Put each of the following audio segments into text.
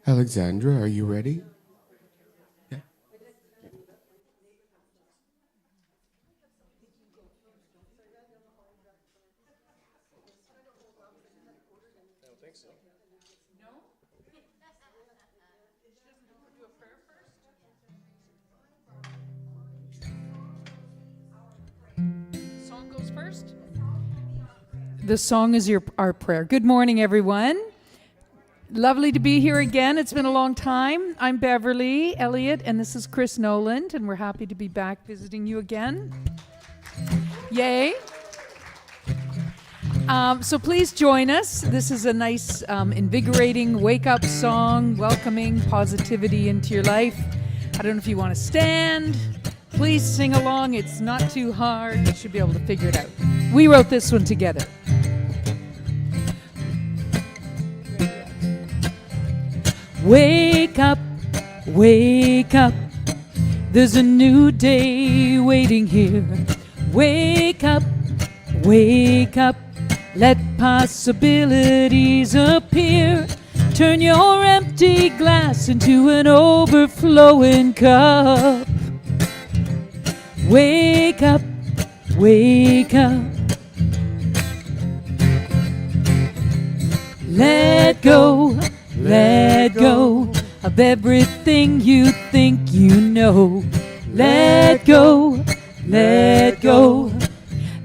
Alexandra, are you ready? Yeah. I don't think so. No? Do a prayer first? Song goes first? The song is our prayer. Good morning, everyone. Lovely to be here again. It's been a long time. I'm Beverly Elliott, and this is Chris Noland, and we're happy to be back visiting you again. Yay. So please join us. This is a nice, invigorating wake-up song, welcoming positivity into your life. I don't know if you want to stand. Please sing along. It's not too hard. You should be able to figure it out. We wrote this one together. Wake up, wake up. There's a new day waiting here. Wake up, wake up. Let possibilities appear. Turn your empty glass into an overflowing cup. Wake up, wake up. Let go of everything you think you know. Let go.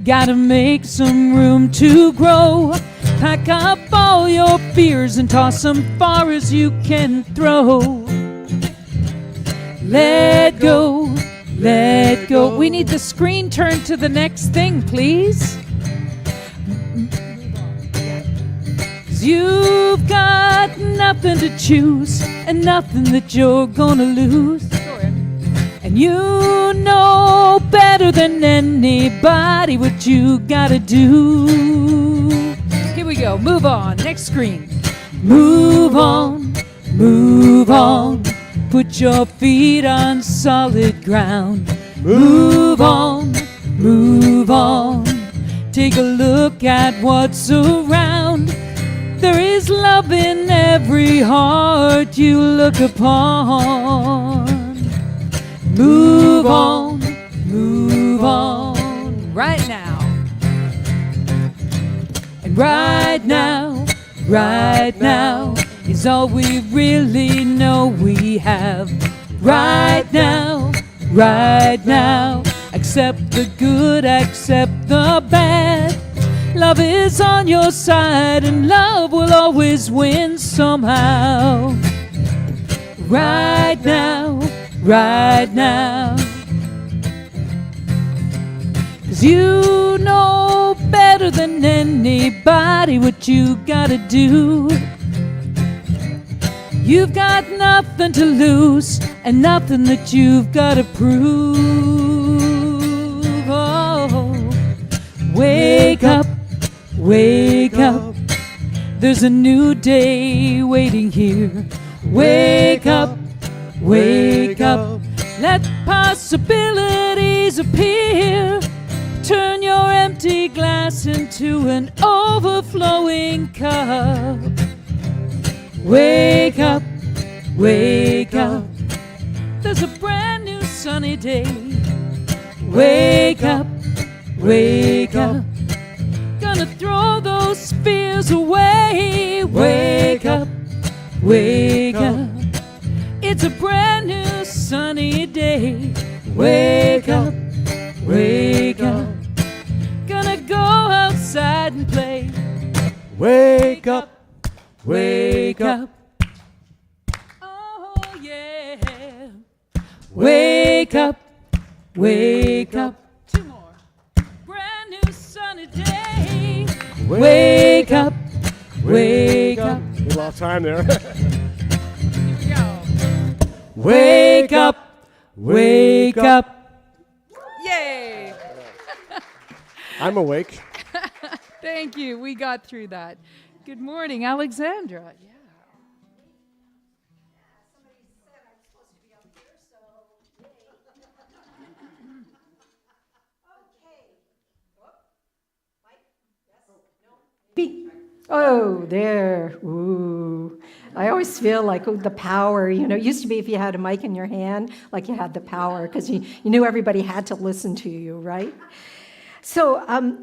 Gotta make some room to grow. Pack up all your fears and toss them far as you can throw. Let go. We need the screen turned to the next thing, please. 'Cause you've got nothing to choose and nothing that you're gonna lose. And you know better than anybody what you gotta do. Here we go. Move on. Next screen. Move on. Put your feet on solid ground. Move on. Take a look at what's around. There is love in every heart you look upon. Move on, right now. And right now is all we really know we have. Right now. Accept the good, accept the bad. Love is on your side and love will always win somehow. Right now. 'Cause you know better than anybody what you gotta do. You've got nothing to lose and nothing that you've gotta prove. Oh, wake up. There's a new day waiting here. Wake up. Let possibilities appear. Turn your empty glass into an overflowing cup. Wake up. There's a brand new sunny day. Wake up. Gonna throw those fears away. Wake up. It's a brand new sunny day. Wake up. Gonna go outside and play. Wake up. Oh yeah. Wake up. Two more. Brand new sunny day. Wake up. A lot of time there. Wake up. Yay. I'm awake. Thank you. We got through that. Good morning, Alexandra. Yeah. Oh, there. Ooh. I always feel like the power, it used to be if you had a mic in your hand, like you had the power, because you knew everybody had to listen to you, right? So,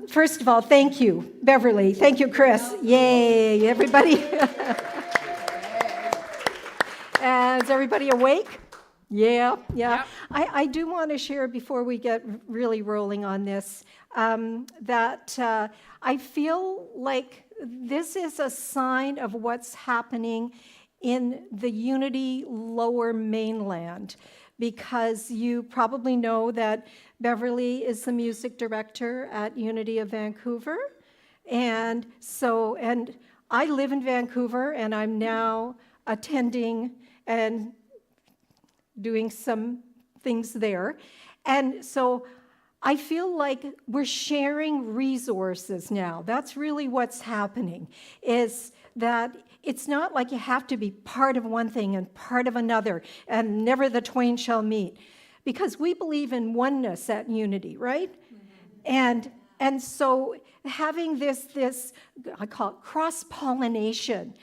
first of all, thank you, Beverly. Thank you, Chris. Yay, everybody. Is everybody awake? Yeah. Yep. I do want to share before we get really rolling on this that I feel like this is a sign of what's happening in the Unity Lower Mainland, because you probably know that Beverly is the music director at Unity of Vancouver. And I live in Vancouver, and I'm now attending and doing some things there. And so I feel like we're sharing resources now. That's really what's happening, is that it's not like you have to be part of one thing and part of another, and never the twain shall meet, because we believe in oneness at Unity, right? Mm-hmm. And so having this I call it cross-pollination.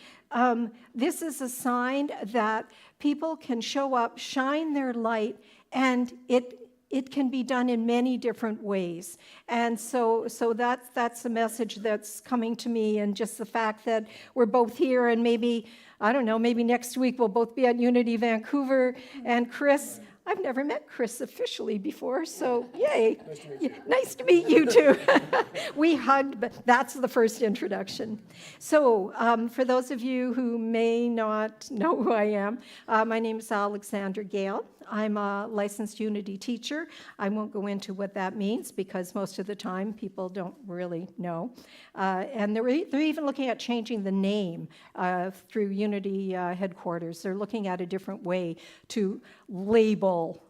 This is a sign that people can show up, shine their light, and it can be done in many different ways. And so that's a message that's coming to me, and just the fact that we're both here, and maybe, I don't know, maybe next week we'll both be at Unity Vancouver. And Chris, I've never met Chris officially before, so yay. Nice to meet you too. We hugged, but that's the first introduction. So for those of you who may not know who I am, my name is Alexandra Gale. I'm a licensed Unity teacher. I won't go into what that means, because most of the time people don't really know. And they're even looking at changing the name through Unity headquarters. They're looking at a different way to label,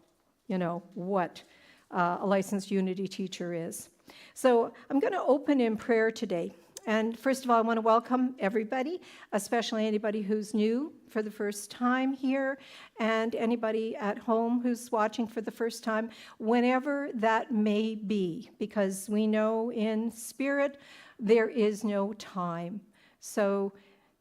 what a licensed Unity teacher is. So I'm going to open in prayer today. And first of all, I want to welcome everybody, especially anybody who's new for the first time here, and anybody at home who's watching for the first time, whenever that may be, because we know in spirit there is no time. So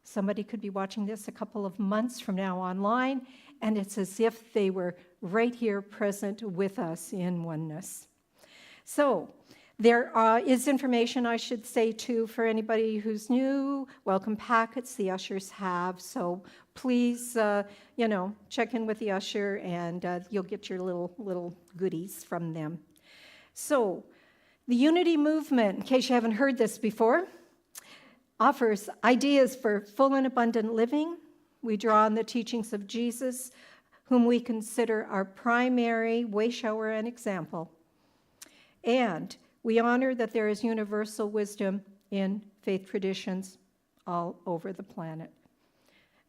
somebody could be watching this a couple of months from now online, and it's as if they were right here present with us in oneness. So there is information, I should say, too, for anybody who's new. Welcome packets the ushers have. So please, check in with the usher, and you'll get your little goodies from them. So the Unity Movement, in case you haven't heard this before, offers ideas for full and abundant living. We draw on the teachings of Jesus, whom we consider our primary way shower and example. And we honor that there is universal wisdom in faith traditions all over the planet.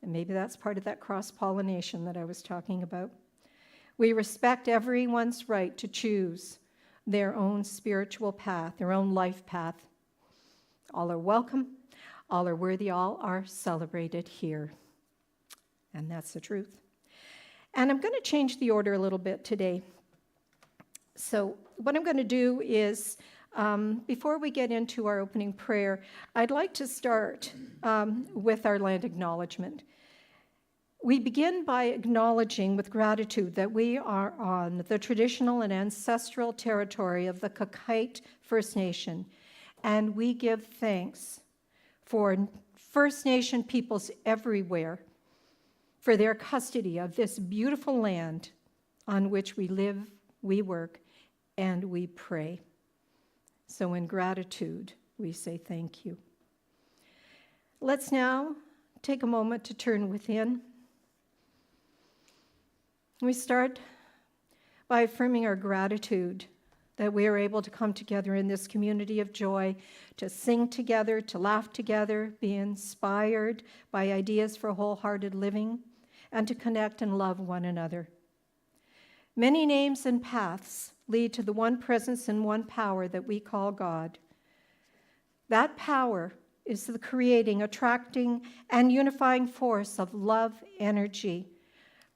And maybe that's part of that cross-pollination that I was talking about. We respect everyone's right to choose their own spiritual path, their own life path. All are welcome, all are worthy, all are celebrated here. And that's the truth. And I'm going to change the order a little bit today. So what I'm going to do is, before we get into our opening prayer, I'd like to start with our land acknowledgement. We begin by acknowledging with gratitude that we are on the traditional and ancestral territory of the Kakite First Nation, and we give thanks for First Nation peoples everywhere for their custody of this beautiful land on which we live, we work, and we pray. So in gratitude, we say thank you. Let's now take a moment to turn within. We start by affirming our gratitude that we are able to come together in this community of joy, to sing together, to laugh together, be inspired by ideas for wholehearted living, and to connect and love one another. Many names and paths lead to the one presence and one power that we call God. That power is the creating, attracting, and unifying force of love energy,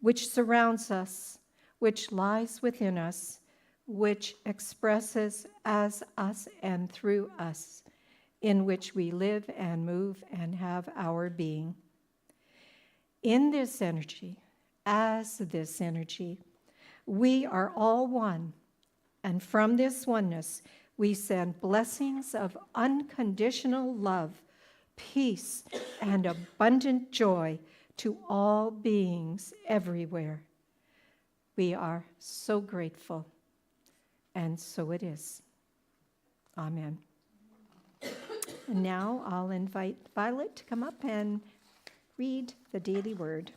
which surrounds us, which lies within us, which expresses as us and through us in which we live and move and have our being. In this energy, as this energy, we are all one, and from this oneness, we send blessings of unconditional love, peace, and abundant joy to all beings everywhere. We are so grateful, and so it is. Amen. And now I'll invite Violet to come up and read the daily word.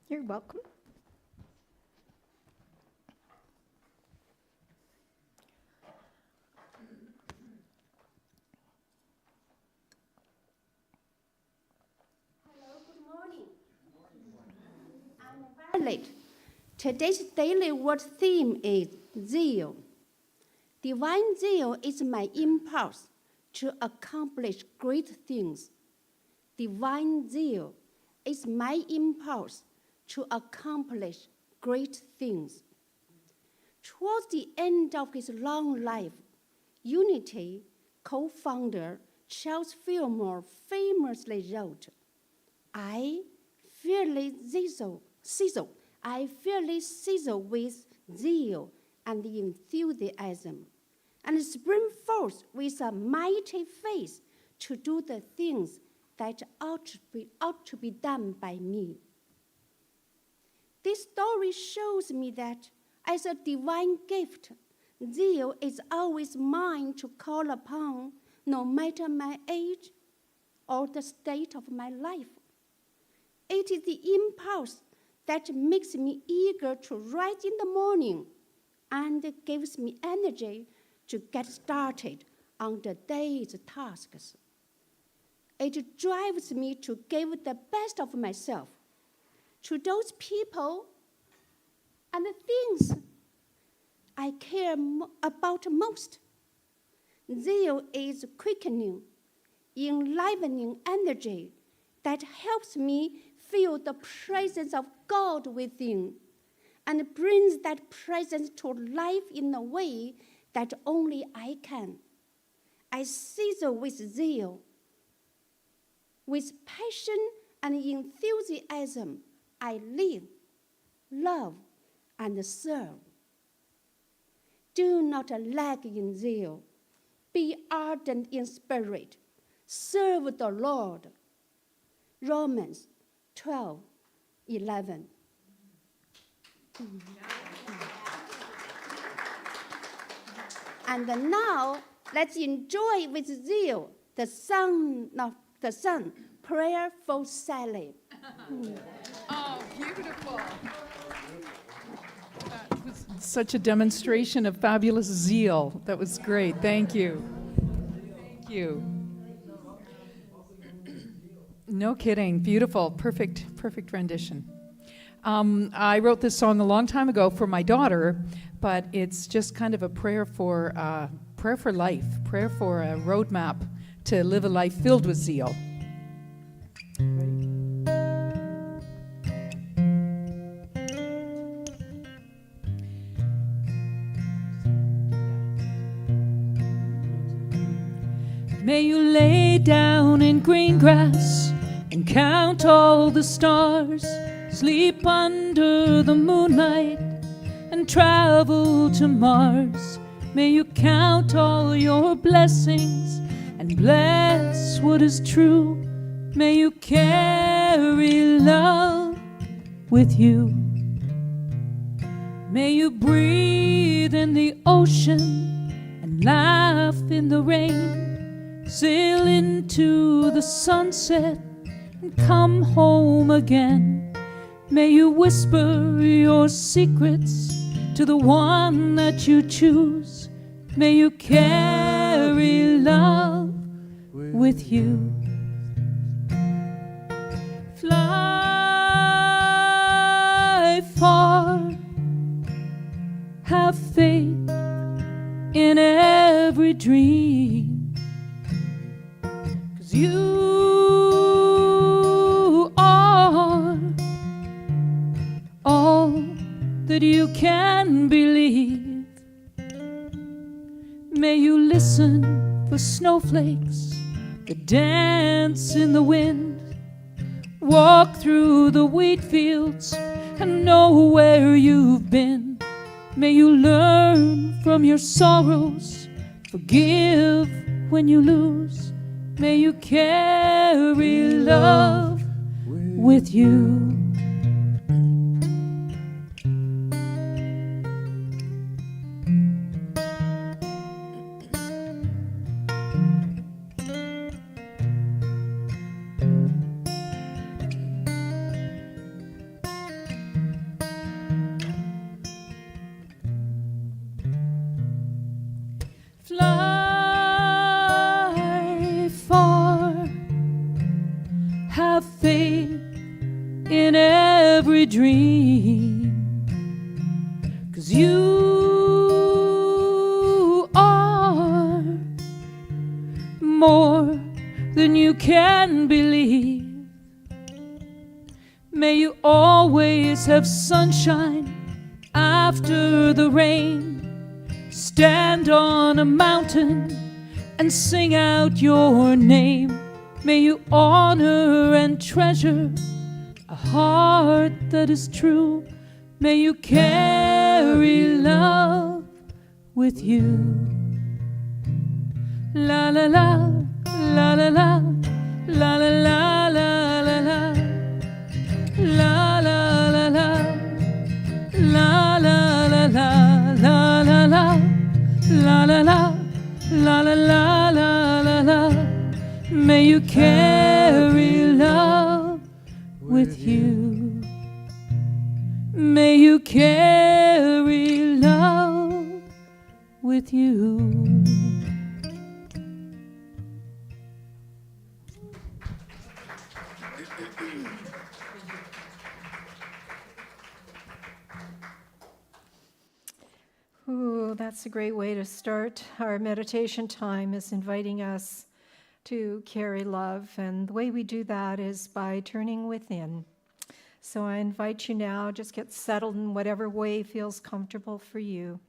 You're welcome. Hello, good morning. I'm Violet. Today's daily word theme is zeal. Divine zeal is my impulse to accomplish great things. Divine zeal is my impulse to accomplish great things. Towards the end of his long life, Unity co-founder Charles Fillmore famously wrote, I fairly sizzle with zeal and enthusiasm, and spring forth with a mighty faith to do the things that ought to be done by me. This story shows me that as a divine gift, zeal is always mine to call upon, no matter my age or the state of my life. It is the impulse that makes me eager to rise in the morning and gives me energy to get started on the day's tasks. It drives me to give the best of myself to those people and the things I care about most. Zeal is quickening, enlivening energy that helps me feel the presence of God within and brings that presence to life in a way that only I can. I sizzle with zeal. With passion and enthusiasm, I live, love, and serve. Do not lag in zeal. Be ardent in spirit. Serve the Lord. Romans 12:11. And now, let's enjoy with zeal the Son, prayerful Sally. Oh, beautiful. That was such a demonstration of fabulous zeal. That was great. Thank you. Thank you. No kidding. Beautiful. Perfect rendition. I wrote this song a long time ago for my daughter, but it's just kind of a prayer for life, prayer for a roadmap to live a life filled with zeal. Ready? May you lay down in green grass and count all the stars, sleep under the moonlight and travel to Mars. May you count all your blessings and bless what is true. May you carry love with you. May you breathe in the ocean and laugh in the rain, sail into the sunset and come home again. May you whisper your secrets to the one that you choose. May you carry love with you. Fly far, have faith in every dream, 'cause you are all that you can believe. May you listen for snowflakes that dance in the wind. Walk through the wheat fields and know where you've been. May you learn from your sorrows, forgive when you lose. May you carry love with you. Fly far, have faith in every dream, 'cause you are more than you can believe. May you always have sunshine after the rain. Stand on a mountain and sing out your name. May you honor and treasure a heart that is true. May you carry love with you. La la la, la la la, la la la, la la la, la la la la, la la la la, la la la, la la la, la la la, la la la. May you carry love with you. May you carry love with you. Ooh, that's a great way to start our meditation time, is inviting us to carry love. And the way we do that is by turning within. So I invite you now, just get settled in whatever way feels comfortable for you.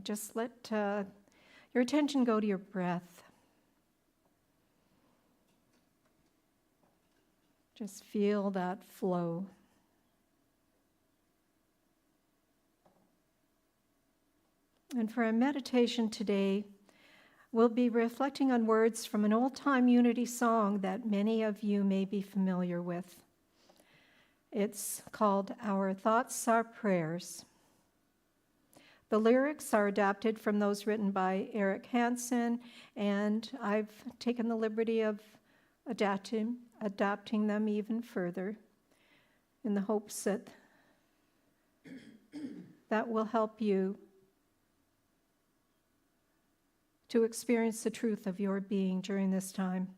Just let your attention go to your breath. Just feel that flow. And for our meditation today, we'll be reflecting on words from an old-time unity song that many of you may be familiar with. It's called Our Thoughts Are Prayers. The lyrics are adapted from those written by Eric Hansen, and I've taken the liberty of adapting them even further in the hopes that that will help you to experience the truth of your being during this time.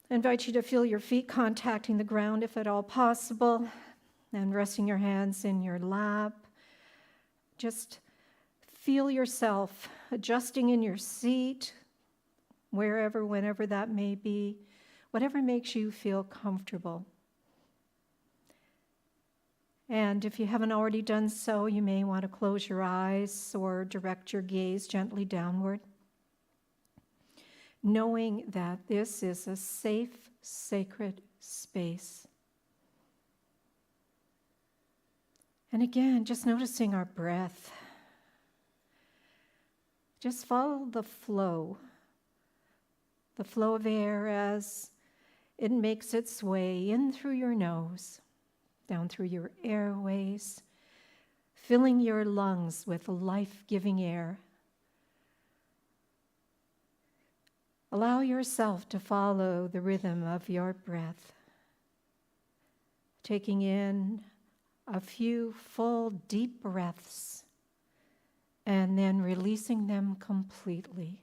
I invite you to feel your feet contacting the ground if at all possible, and resting your hands in your lap. Just feel yourself adjusting in your seat, wherever, whenever that may be, whatever makes you feel comfortable. And if you haven't already done so, you may want to close your eyes or direct your gaze gently downward, knowing that this is a safe, sacred space. And again, just noticing our breath. Just follow the flow of air as it makes its way in through your nose, down through your airways, filling your lungs with life-giving air. Allow yourself to follow the rhythm of your breath, taking in a few full, deep breaths, and then releasing them completely.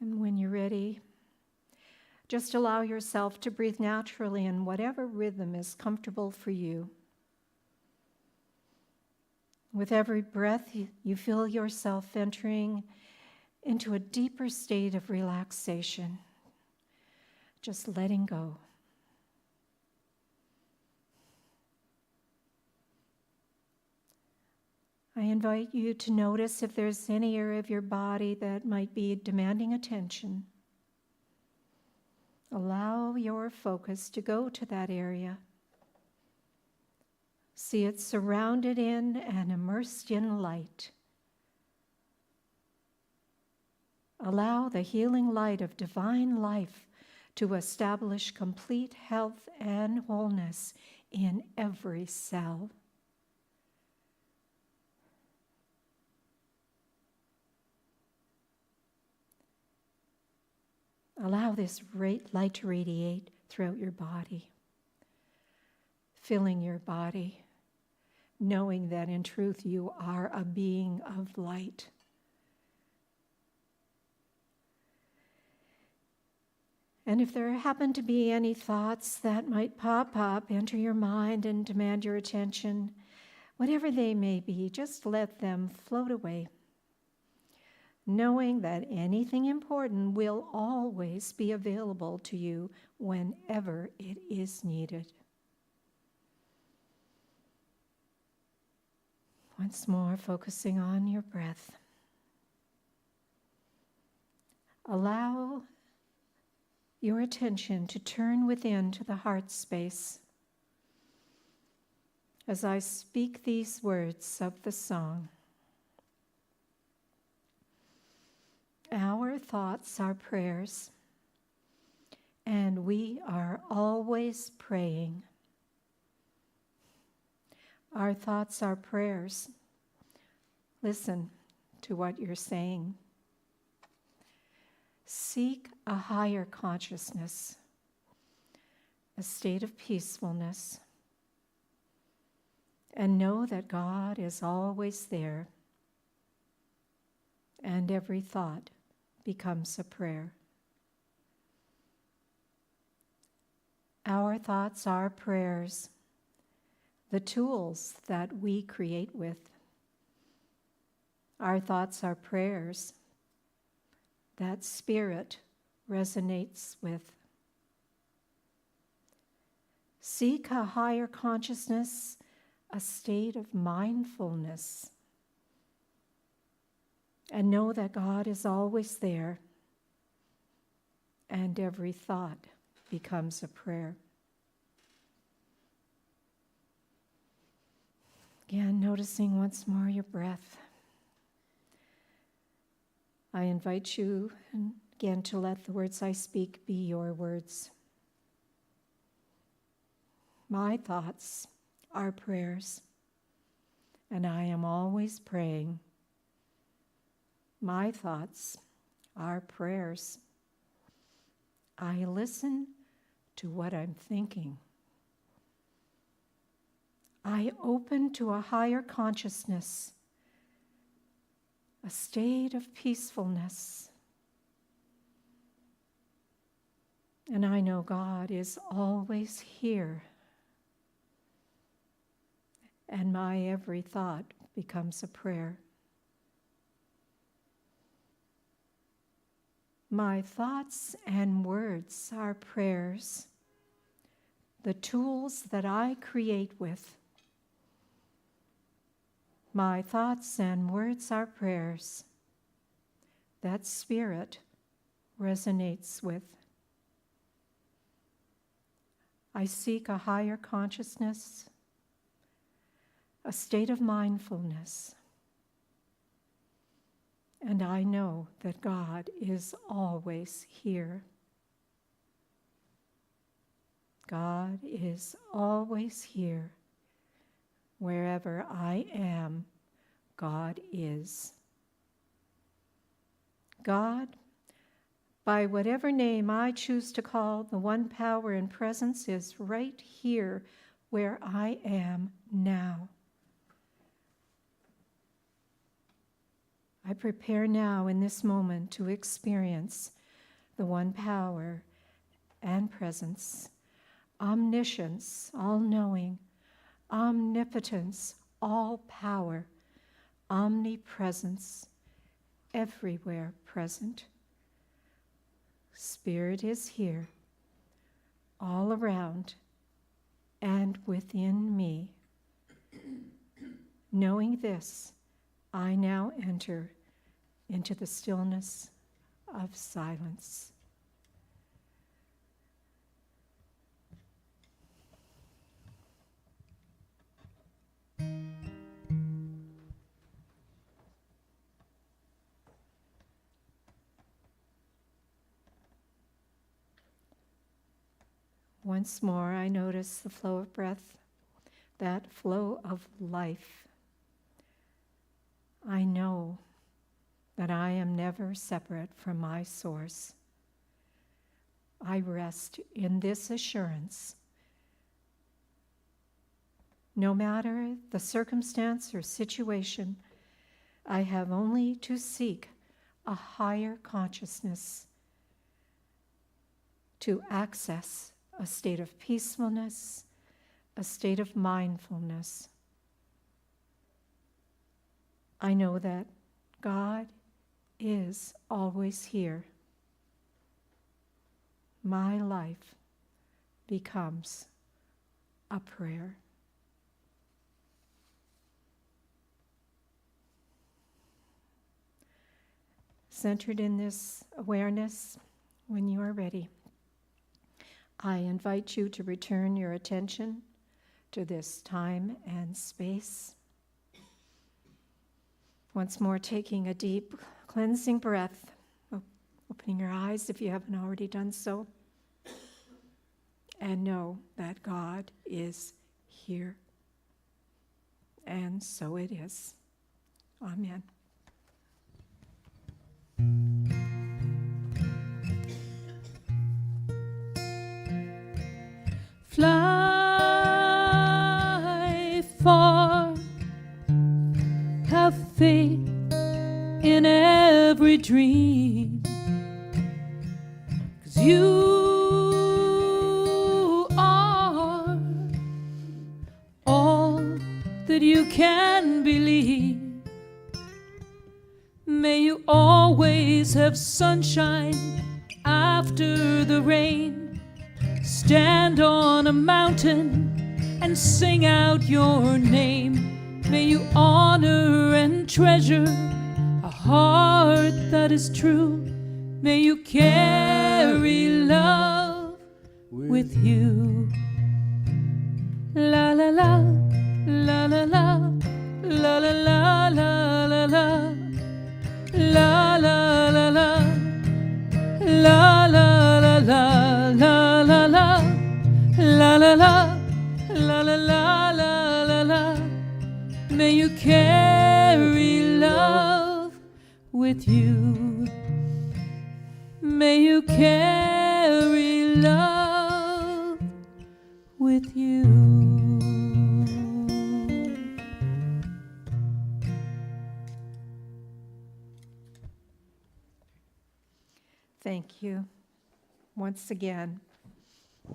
And when you're ready, just allow yourself to breathe naturally in whatever rhythm is comfortable for you. With every breath, you feel yourself entering into a deeper state of relaxation, just letting go. I invite you to notice if there's any area of your body that might be demanding attention. Allow your focus to go to that area. See it surrounded in and immersed in light. Allow the healing light of divine life to establish complete health and wholeness in every cell. Allow this light to radiate throughout your body, filling your body, knowing that in truth you are a being of light. And if there happen to be any thoughts that might pop up, enter your mind and demand your attention, whatever they may be, just let them float away, knowing that anything important will always be available to you whenever it is needed. Once more, focusing on your breath. Allow your attention to turn within to the heart space as I speak these words of the song. Our thoughts are prayers, and we are always praying. Our thoughts are prayers. Listen to what you're saying. Seek a higher consciousness, a state of peacefulness, and know that God is always there, and every thought becomes a prayer. Our thoughts are prayers, the tools that we create with. Our thoughts are prayers that spirit resonates with. Seek a higher consciousness, a state of mindfulness, and know that God is always there, and every thought becomes a prayer. Again, noticing once more your breath. I invite you again to let the words I speak be your words. My thoughts are prayers, and I am always praying. My thoughts are prayers. I listen to what I'm thinking. I open to a higher consciousness, a state of peacefulness. And I know God is always here. And my every thought becomes a prayer. My thoughts and words are prayers, the tools that I create with. My thoughts and words are prayers that spirit resonates with. I seek a higher consciousness, a state of mindfulness, and I know that God is always here. God is always here. Wherever I am, God is. God, by whatever name I choose to call, the one power and presence is right here where I am now. I prepare now in this moment to experience the one power and presence, omniscience, all-knowing, omnipotence, all power, omnipresence, everywhere present. Spirit is here, all around and within me. Knowing this, I now enter into the stillness of silence. Once more, I notice the flow of breath, that flow of life. I know that I am never separate from my source. I rest in this assurance. No matter the circumstance or situation, I have only to seek a higher consciousness to access a state of peacefulness, a state of mindfulness. I know that God is always here. My life becomes a prayer. Centered in this awareness, when you are ready, I invite you to return your attention to this time and space. Once more, taking a deep, cleansing breath, opening your eyes if you haven't already done so, and know that God is here. And so it is. Amen. Fly far, have faith in every dream, 'cause you are all that you can believe. May you always have sunshine after the rain. Stand on a mountain and sing out your name. May you honor and treasure a heart that is true. May you carry love with you. La la la, la la la, la la la, la la la, la la la la, la la la la, la la la, la la la, la la la, la la la. May you carry love with you. May you carry love with you. Thank you. Once again,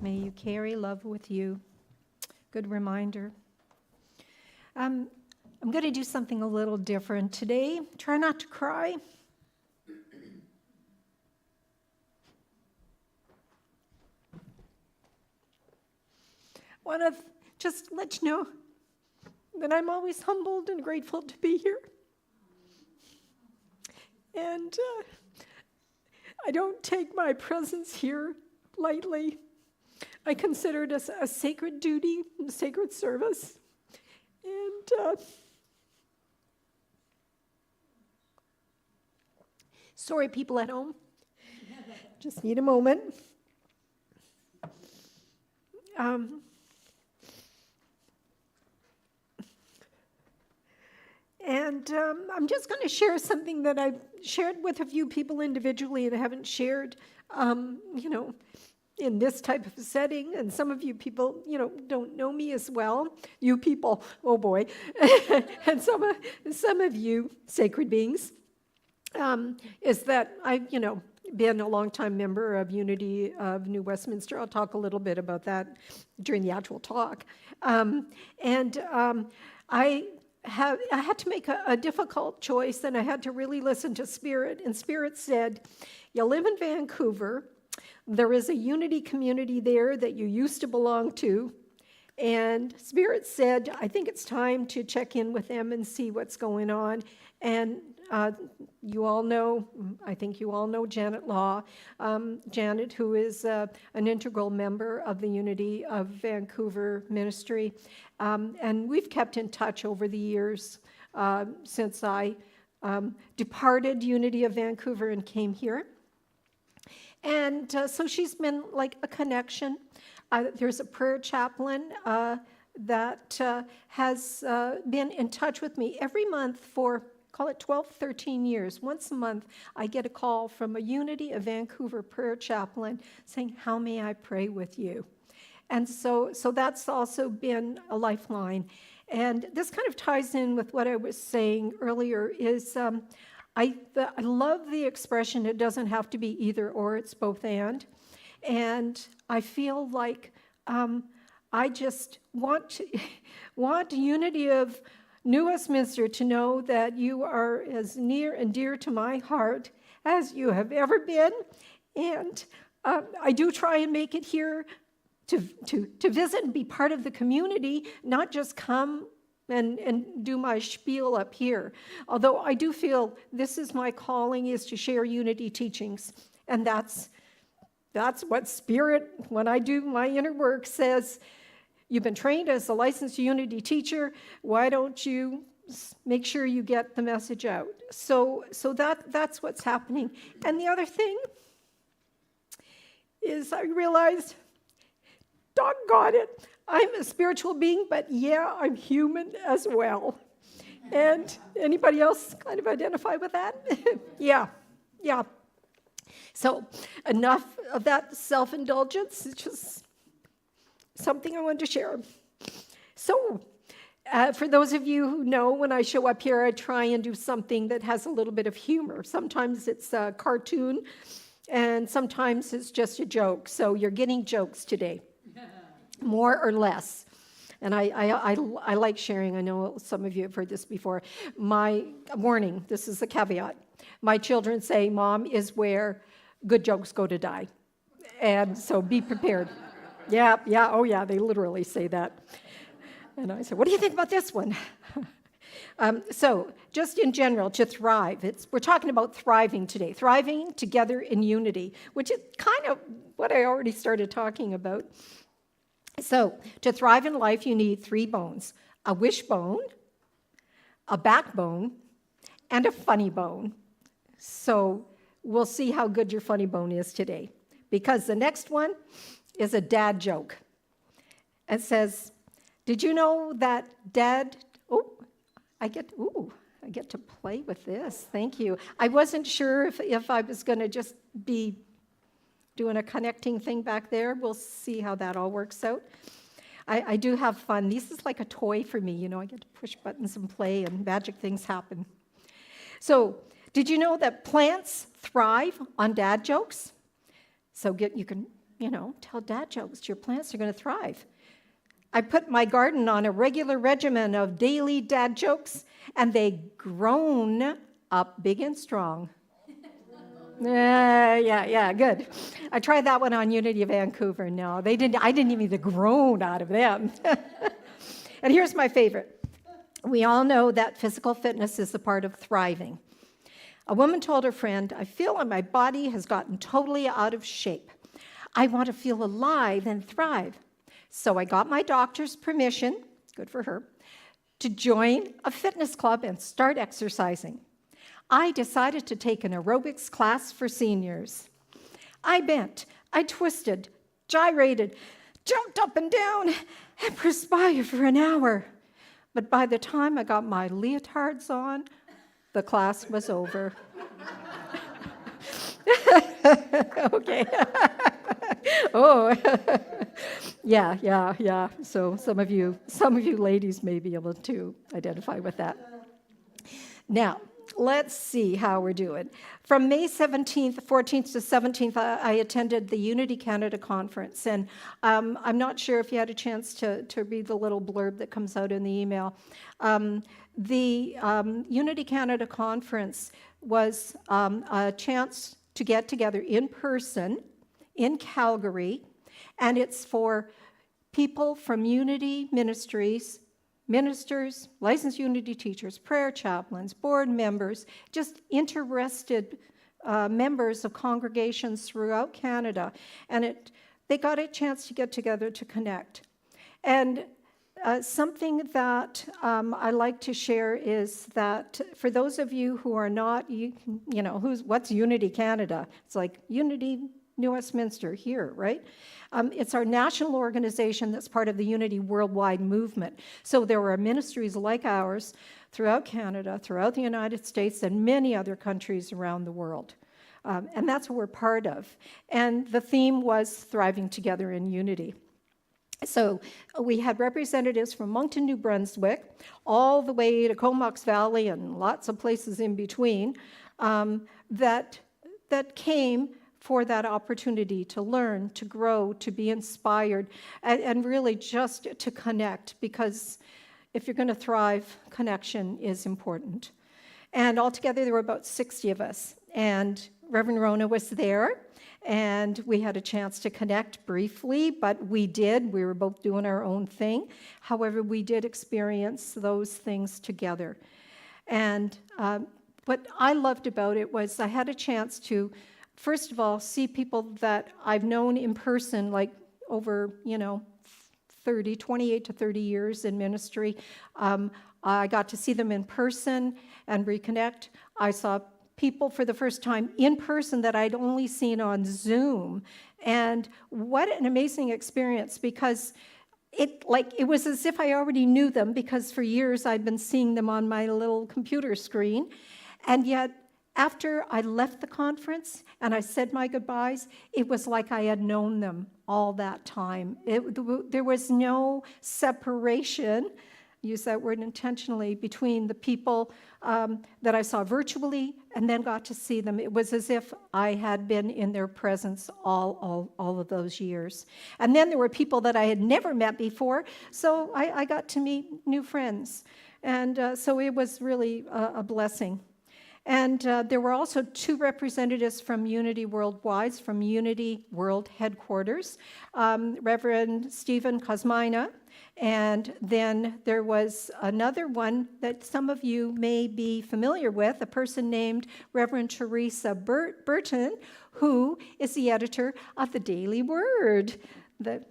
may you carry love with you. Good reminder. I'm going to do something a little different today. Try not to cry. Want to just let you know that I'm always humbled and grateful to be here. And I don't take my presence here lightly. I consider it a sacred duty, a sacred service. And sorry, people at home. Just need a moment. I'm just going to share something that I've shared with a few people individually and haven't shared, in this type of setting. And some of you people, don't know me as well. You people, oh boy. And some of you, sacred beings, is that I've, been a longtime member of Unity of New Westminster. I'll talk a little bit about that during the actual talk. I I had to make a difficult choice, and I had to really listen to Spirit. And Spirit said, you live in Vancouver. There is a unity community there that you used to belong to. And Spirit said, I think it's time to check in with them and see what's going on. And you all know, I think you all know Janet Law. Janet, who is an integral member of the Unity of Vancouver ministry. And we've kept in touch over the years since I departed Unity of Vancouver and came here. And so she's been like a connection. There's a prayer chaplain that has been in touch with me every month for, call it 12, 13 years. Once a month, I get a call from a Unity of Vancouver prayer chaplain saying, how may I pray with you? And so that's also been a lifeline. And this kind of ties in with what I was saying earlier is I love the expression, it doesn't have to be either or, it's both and. And I feel like I just want Unity of New Westminster to know that you are as near and dear to my heart as you have ever been. And I do try and make it here to visit and be part of the community, not just come and do my spiel up here. Although I do feel this is my calling, is to share unity teachings. And that's what Spirit, when I do my inner work, says, you've been trained as a licensed unity teacher, why don't you make sure you get the message out? So that's what's happening. And the other thing is I realized, doggone it, I'm a spiritual being, but yeah, I'm human as well. And anybody else kind of identify with that? Yeah. So enough of that self-indulgence. It's just something I wanted to share. So for those of you who know, when I show up here, I try and do something that has a little bit of humor. Sometimes it's a cartoon, and sometimes it's just a joke. So you're getting jokes today, more or less. And I like sharing. I know some of you have heard this before. My warning, this is a caveat. My children say, Mom is where good jokes go to die. And so be prepared. Yeah, they literally say that. And I said, what do you think about this one? So just in general, to thrive, we're talking about thriving today, thriving together in unity, which is kind of what I already started talking about. So to thrive in life, you need 3 bones: a wishbone, a backbone, and a funny bone. So we'll see how good your funny bone is today, because the next one is a dad joke. It says, did you know that dad, I get to play with this. Thank you. I wasn't sure if I was going to just be doing a connecting thing back there. We'll see how that all works out. I do have fun. This is like a toy for me. I get to push buttons and play, and magic things happen. So, did you know that plants thrive on dad jokes? So you can, tell dad jokes. Your plants are going to thrive. I put my garden on a regular regimen of daily dad jokes, and they grown up big and strong. Yeah, good. I tried that one on Unity of Vancouver. No, I didn't even get the groan out of them. And here's my favorite. We all know that physical fitness is a part of thriving. A woman told her friend, I feel like my body has gotten totally out of shape. I want to feel alive and thrive. So I got my doctor's permission, good for her, to join a fitness club and start exercising. I decided to take an aerobics class for seniors. I bent, I twisted, gyrated, jumped up and down, and perspired for an hour. But by the time I got my leotards on, the class was over. Okay. Oh, yeah. So some of you ladies may be able to identify with that. Now, let's see how we're doing. From May 14th to 17th, I attended the Unity Canada Conference, and I'm not sure if you had a chance to read the little blurb that comes out in the email. the Unity Canada Conference was a chance to get together in person in Calgary, and it's for people from Unity Ministries, ministers, licensed Unity teachers, prayer chaplains, board members, just interested members of congregations throughout Canada. And they got a chance to get together to connect. And something that I like to share is that for those of you who are not, what's Unity Canada? It's like Unity New Westminster here, right? It's our national organization that's part of the Unity Worldwide movement. So there are ministries like ours throughout Canada, throughout the United States, and many other countries around the world. And that's what we're part of. And the theme was thriving together in unity. So we had representatives from Moncton, New Brunswick, all the way to Comox Valley and lots of places in between that came for that opportunity to learn, to grow, to be inspired, and really just to connect, because if you're going to thrive, connection is important. And altogether, there were about 60 of us, and Reverend Rona was there, and we had a chance to connect briefly, but we were both doing our own thing. However, we did experience those things together. And what I loved about it was I had a chance to, first of all, see people that I've known in person, like over, 28 to 30 years in ministry. I got to see them in person and reconnect. I saw people for the first time in person that I'd only seen on Zoom. And what an amazing experience, because it was as if I already knew them, because for years I'd been seeing them on my little computer screen. And yet, after I left the conference and I said my goodbyes, it was like I had known them all that time. There was no separation, use that word intentionally, between the people that I saw virtually and then got to see them. It was as if I had been in their presence all of those years. And then there were people that I had never met before, so I got to meet new friends. And so it was really a blessing. And there were also 2 representatives from Unity Worldwide, from Unity World Headquarters, Reverend Stephen Kosmina, and then there was another one that some of you may be familiar with, a person named Reverend Teresa Burton, who is the editor of the Daily Word that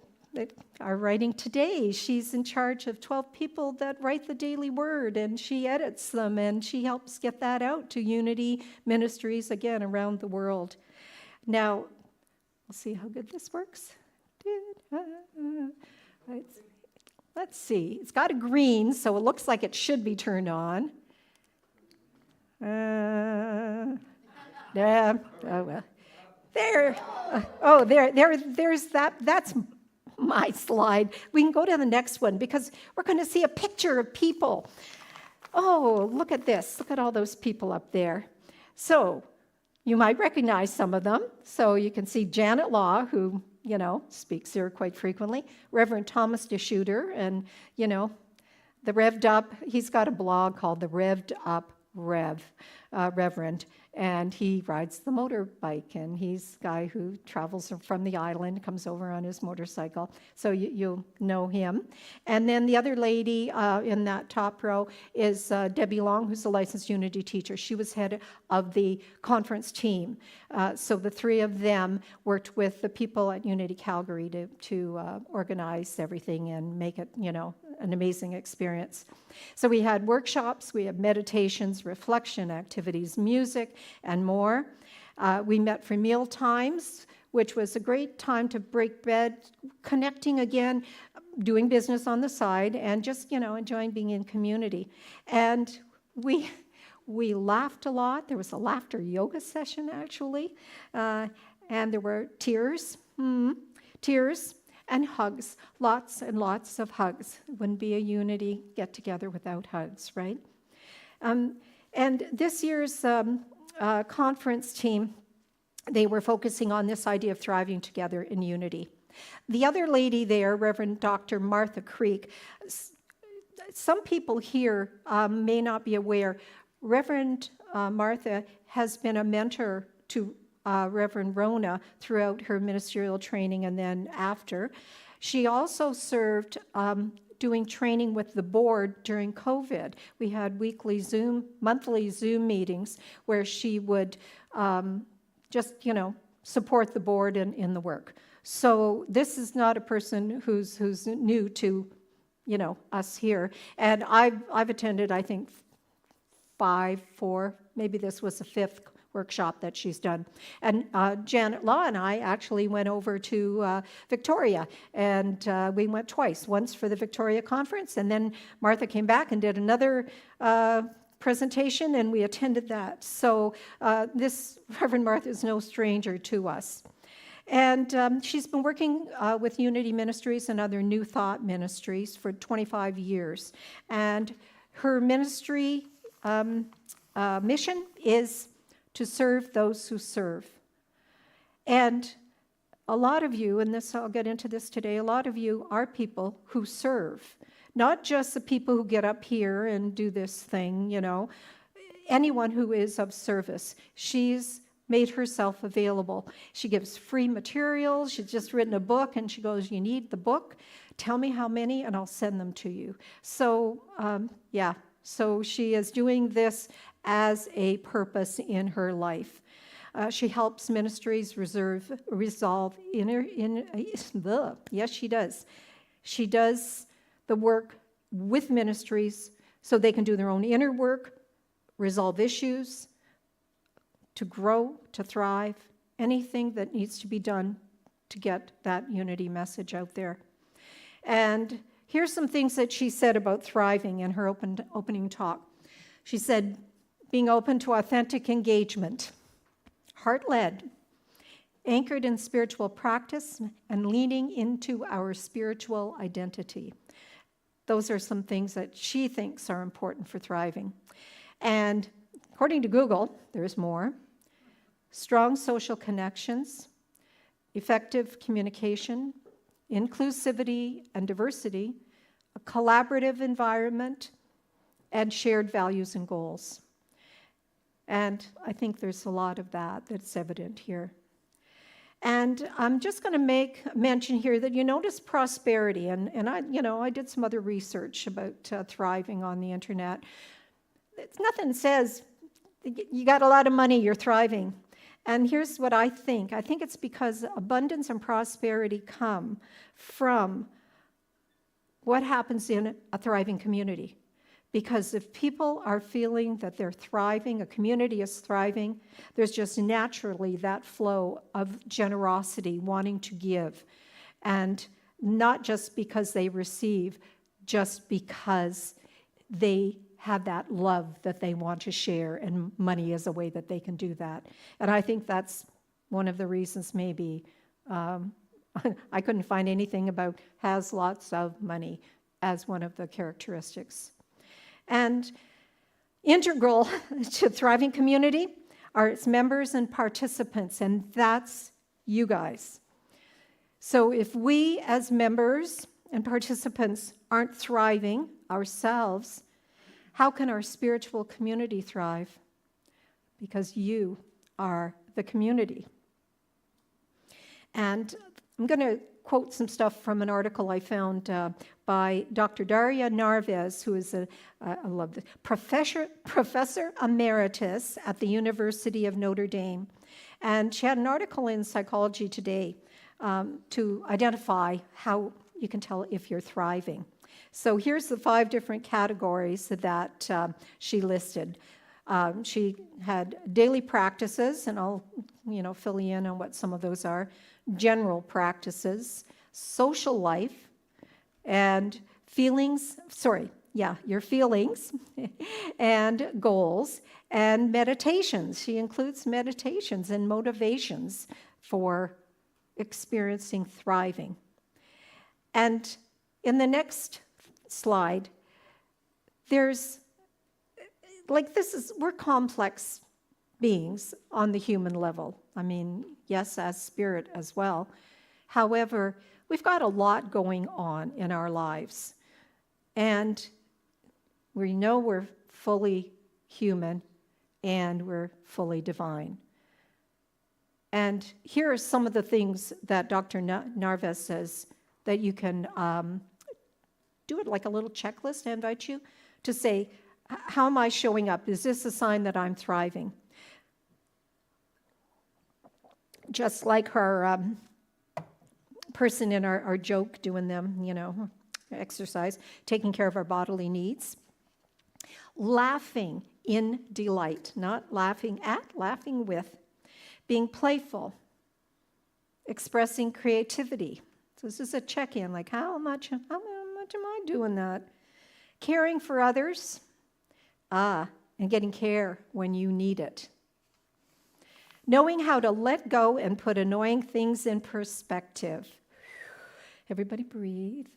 are writing today. She's in charge of 12 people that write the Daily Word, and she edits them, and she helps get that out to Unity ministries, again, around the world. Now, we'll see how good this works. Let's see. It's got a green, so it looks like it should be turned on. Yeah. Oh, well. There. There's that. That's my slide. We can go to the next one because we're going to see a picture of people. Oh, look at this. Look at all those people up there. So you might recognize some of them. So you can see Janet Law, who, speaks here quite frequently. Reverend Thomas DeShooter, and, the Revved Up. He's got a blog called the Revved Up Reverend, and he rides the motorbike, and he's a guy who travels from the island, comes over on his motorcycle, so you'll know him. And then the other lady in that top row is Debbie Long, who's a licensed Unity teacher. She was head of the conference team, so the 3 of them worked with the people at Unity Calgary to organize everything and make it, an amazing experience. So we had workshops, we had meditations, reflection activities, music, and more. We met for meal times, which was a great time to break bread, connecting again, doing business on the side, and just, enjoying being in community. And we laughed a lot. There was a laughter yoga session, actually, and there were tears, and hugs, lots and lots of hugs. It wouldn't be a Unity get-together without hugs, right? And this year's conference team, they were focusing on this idea of thriving together in unity. The other lady there, Reverend Dr. Martha Creek, some people here may not be aware, Reverend Martha has been a mentor to Reverend Rona throughout her ministerial training and then after. She also served doing training with the board during COVID. We had monthly Zoom meetings where she would just, support the board in the work. So this is not a person who's new to, us here. And I've attended, I think, 4, maybe this was the 5th workshop that she's done. And Janet Law and I actually went over to Victoria, and we went twice, once for the Victoria conference, and then Martha came back and did another presentation, and we attended that. So this Reverend Martha is no stranger to us. And she's been working with Unity Ministries and other New Thought ministries for 25 years. And her ministry mission is to serve those who serve. And a lot of you, and I'll get into this today, a lot of you are people who serve. Not just the people who get up here and do this thing, anyone who is of service. She's made herself available. She gives free materials. She's just written a book, and she goes, you need the book? Tell me how many, and I'll send them to you. So, so she is doing this as a purpose in her life. She helps ministries resolve yes, she does. She does the work with ministries so they can do their own inner work, resolve issues, to grow, to thrive, anything that needs to be done to get that unity message out there. And here's some things that she said about thriving in her opening talk. She said, being open to authentic engagement, heart-led, anchored in spiritual practice, and leaning into our spiritual identity. Those are some things that she thinks are important for thriving. And according to Google, there's more. Strong social connections, effective communication, inclusivity and diversity, a collaborative environment, and shared values and goals. And I think there's a lot of that's evident here. And I'm just going to make mention here that you notice prosperity, and I did some other research about thriving on the internet. It's nothing says you got a lot of money, you're thriving. And here's what I think. I think it's because abundance and prosperity come from what happens in a thriving community. Because if people are feeling that they're thriving, a community is thriving, there's just naturally that flow of generosity, wanting to give. And not just because they receive, just because they have that love that they want to share, and money is a way that they can do that. And I think that's one of the reasons maybe I couldn't find anything about has lots of money as one of the characteristics. And integral to thriving community are its members and participants, and that's you guys. So if we as members and participants aren't thriving ourselves, how can our spiritual community thrive? Because you are the community. And I'm going to quote some stuff from an article I found by Dr. Daria Narvez, who is I love this, professor emeritus at the University of Notre Dame. And she had an article in Psychology Today to identify how you can tell if you're thriving. So here's the 5 different categories that she listed. She had daily practices, and I'll fill you in on what some of those are. General practices, social life, and your feelings, and goals, and meditations. She includes meditations and motivations for experiencing thriving. And in the next slide, we're complex beings on the human level. I mean, yes, as spirit as well. However, we've got a lot going on in our lives. And We know we're fully human and we're fully divine. And here are some of the things that Dr. Narvaez says that you can do it like a little checklist. I invite you to say, how am I showing up? Is this a sign that I'm thriving? Just like her person in our joke doing them, exercise, taking care of our bodily needs. Laughing in delight, not laughing at, laughing with. Being playful. Expressing creativity. So this is a check-in, like how much am I doing that? Caring for others. And getting care when you need it. Knowing how to let go and put annoying things in perspective. Everybody breathe.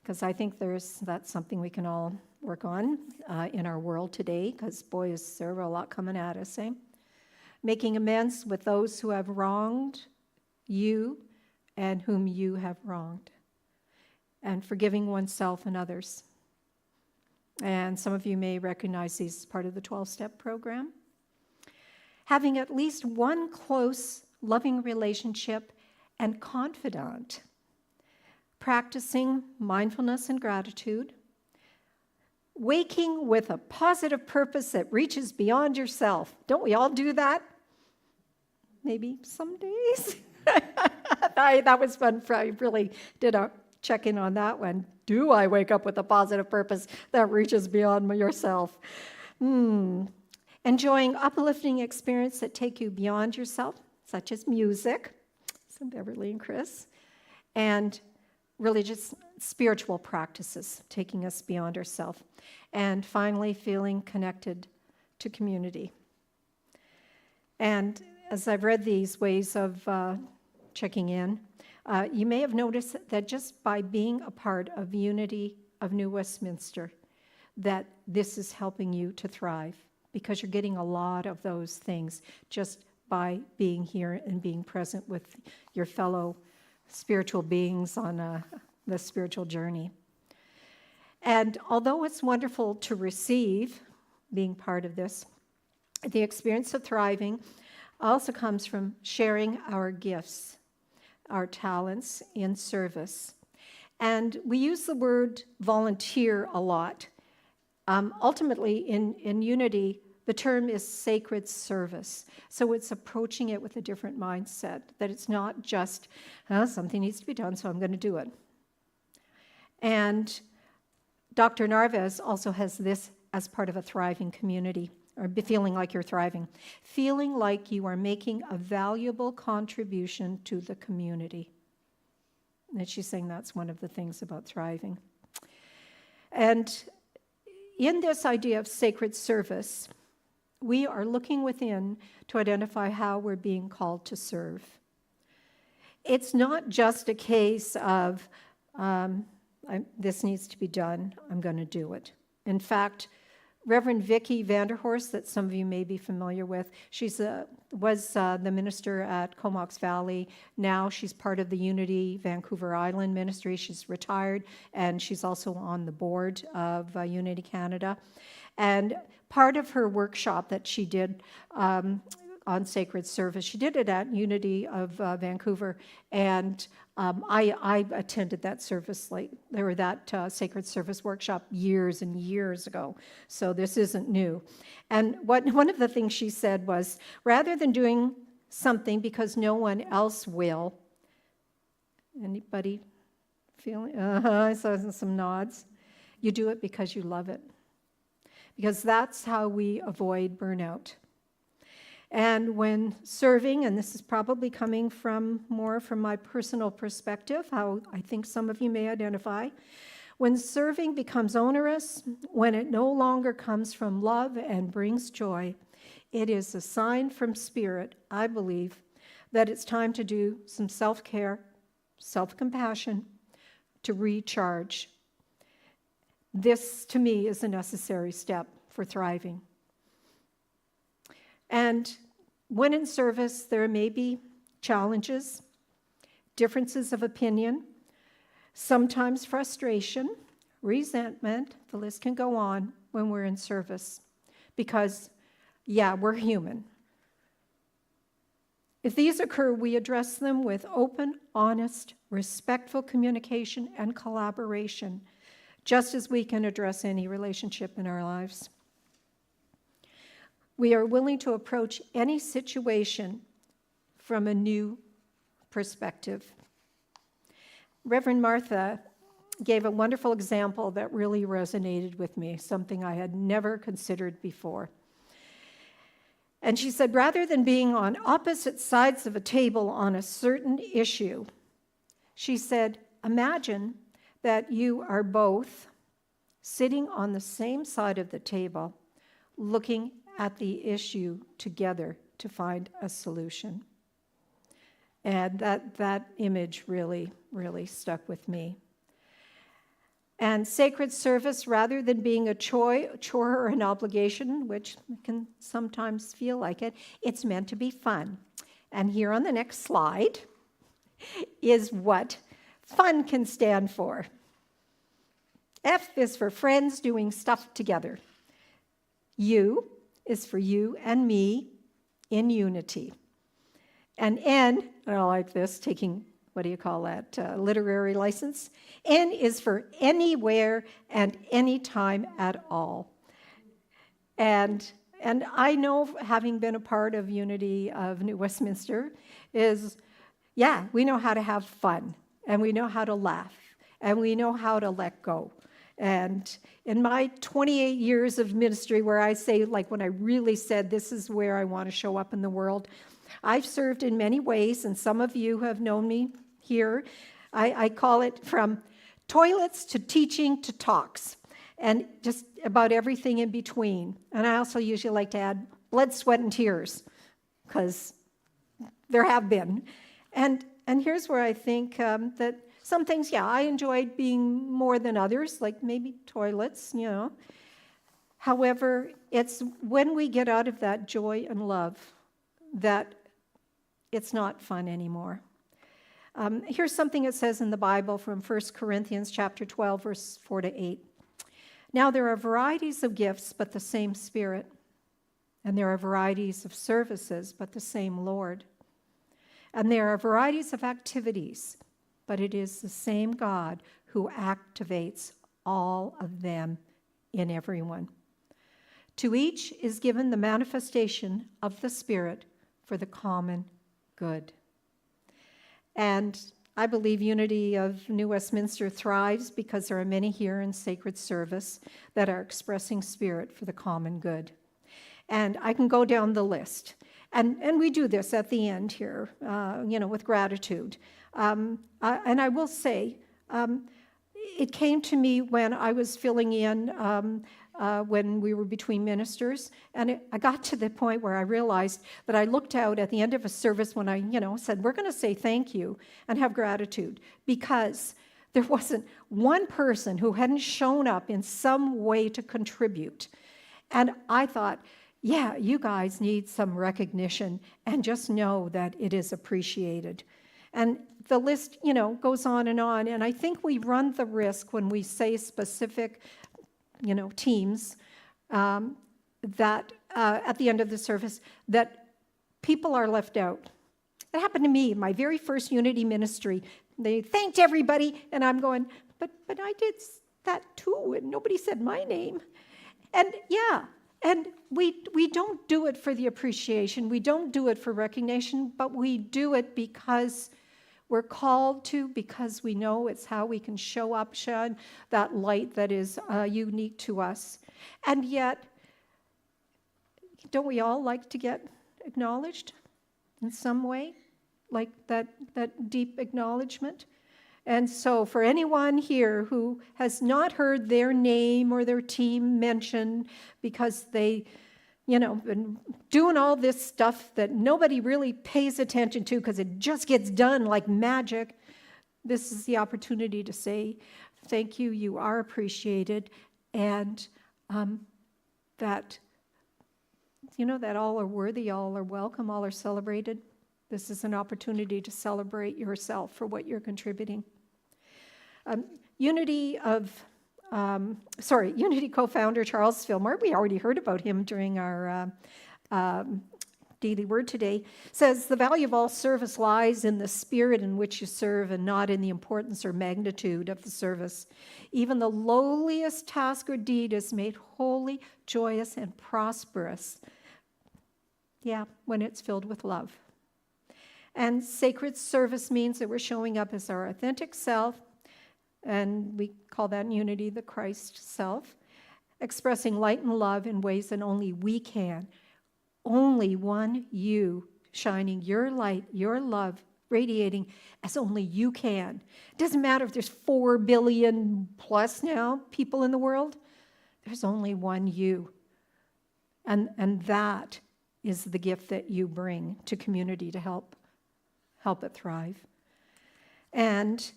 Because I think that's something we can all work on in our world today, because boy, is there a lot coming at us, eh? Making amends with those who have wronged you and whom you have wronged. And forgiving oneself and others. And some of you may recognize these as part of the 12-step program. Having at least one close, loving relationship and confidant. Practicing mindfulness and gratitude. Waking with a positive purpose that reaches beyond yourself. Don't we all do that? Maybe some days. That was fun. I really did a check-in on that one. Do I wake up with a positive purpose that reaches beyond yourself? Enjoying uplifting experiences that take you beyond yourself, such as music, some Beverly and Chris, and religious, spiritual practices, taking us beyond ourselves. And finally, feeling connected to community. And as I've read these ways of checking in, you may have noticed that just by being a part of Unity of New Westminster, that this is helping you to thrive, because you're getting a lot of those things just by being here and being present with your fellow spiritual beings on the spiritual journey. And although it's wonderful to receive, being part of this, the experience of thriving also comes from sharing our gifts, our talents in service. And we use the word volunteer a lot. Ultimately, in Unity, the term is sacred service. So it's approaching it with a different mindset, that it's not just, something needs to be done, so I'm going to do it. And Dr. Narvaez also has this as part of a thriving community, or feeling like you're thriving. Feeling like you are making a valuable contribution to the community. And she's saying that's one of the things about thriving. And in this idea of sacred service, we are looking within to identify how we're being called to serve. It's not just a case of, this needs to be done, I'm going to do it. In fact, Reverend Vicki Vanderhorst, that some of you may be familiar with, was the minister at Comox Valley. Now she's part of the Unity Vancouver Island ministry. She's retired, and she's also on the board of Unity Canada. And part of her workshop that she did on sacred service, she did it at Unity of Vancouver, and I attended that service, that sacred service workshop years and years ago, so this isn't new. And one of the things she said was, rather than doing something because no one else will, anybody feeling? I saw some nods. You do it because you love it, because that's how we avoid burnout. And when serving, and this is probably coming more from my personal perspective, how I think some of you may identify, when serving becomes onerous, when it no longer comes from love and brings joy, it is a sign from Spirit, I believe, that it's time to do some self-care, self-compassion, to recharge. This, to me, is a necessary step for thriving. And when in service, there may be challenges, differences of opinion, sometimes frustration, resentment, the list can go on when we're in service. Because, yeah, we're human. If these occur, we address them with open, honest, respectful communication and collaboration, just as we can address any relationship in our lives. We are willing to approach any situation from a new perspective. Reverend Martha gave a wonderful example that really resonated with me, something I had never considered before. And she said, rather than being on opposite sides of a table on a certain issue, she said, imagine that you are both sitting on the same side of the table, looking at the issue together to find a solution. And that image really, really stuck with me. And sacred service, rather than being a chore or an obligation, which can sometimes feel like it, it's meant to be fun. And here on the next slide is what fun can stand for. F is for friends doing stuff together. U is for you and me in unity. And N, and I like this, taking, what do you call that, literary license? N is for anywhere and anytime at all. And I know, having been a part of Unity of New Westminster, is, yeah, we know how to have fun, and we know how to laugh, and we know how to let go. And in my 28 years of ministry, where I say, like, when I really said, this is where I want to show up in the world, I've served in many ways, and some of you have known me here. I call it from toilets to teaching to talks, and just about everything in between. And I also usually like to add blood, sweat, and tears, because there have been. And here's where I think that some things, yeah, I enjoyed being more than others, like maybe toilets, you know. However, it's when we get out of that joy and love that it's not fun anymore. Here's something it says in the Bible from 1 Corinthians chapter 12, verse 4 to 8. Now there are varieties of gifts, but the same Spirit. And there are varieties of services, but the same Lord. And there are varieties of activities, but it is the same God who activates all of them in everyone. To each is given the manifestation of the Spirit for the common good. And I believe Unity of New Westminster thrives because there are many here in sacred service that are expressing Spirit for the common good. And I can go down the list. And we do this at the end here, with gratitude. And I will say, it came to me when I was filling in when we were between ministers, and I got to the point where I realized that I looked out at the end of a service when I, said, we're going to say thank you and have gratitude, because there wasn't one person who hadn't shown up in some way to contribute. And I thought, yeah, you guys need some recognition, and just know that it is appreciated. And the list, goes on, and I think we run the risk when we say specific, teams, that at the end of the service, that people are left out. It happened to me, my very first Unity ministry. They thanked everybody, and I'm going, but I did that too, and nobody said my name. And yeah, and we don't do it for the appreciation, we don't do it for recognition, but we do it because we're called to, because we know it's how we can show up, shine that light that is unique to us. And yet, don't we all like to get acknowledged in some way? Like that deep acknowledgement? And so for anyone here who has not heard their name or their team mentioned because they been doing all this stuff that nobody really pays attention to because it just gets done like magic, this is the opportunity to say, thank you, you are appreciated, and that all are worthy, all are welcome, all are celebrated. This is an opportunity to celebrate yourself for what you're contributing. Unity of Unity co-founder Charles Fillmore, we already heard about him during our daily word today, says the value of all service lies in the spirit in which you serve and not in the importance or magnitude of the service. Even the lowliest task or deed is made holy, joyous, and prosperous. Yeah, when it's filled with love. And sacred service means that we're showing up as our authentic self, and we call that in Unity the Christ self, expressing light and love in ways that only we can. Only one you, shining your light, your love, radiating as only you can. It doesn't matter if there's 4 billion plus now people in the world. There's only one you. And that is the gift that you bring to community to help it thrive. And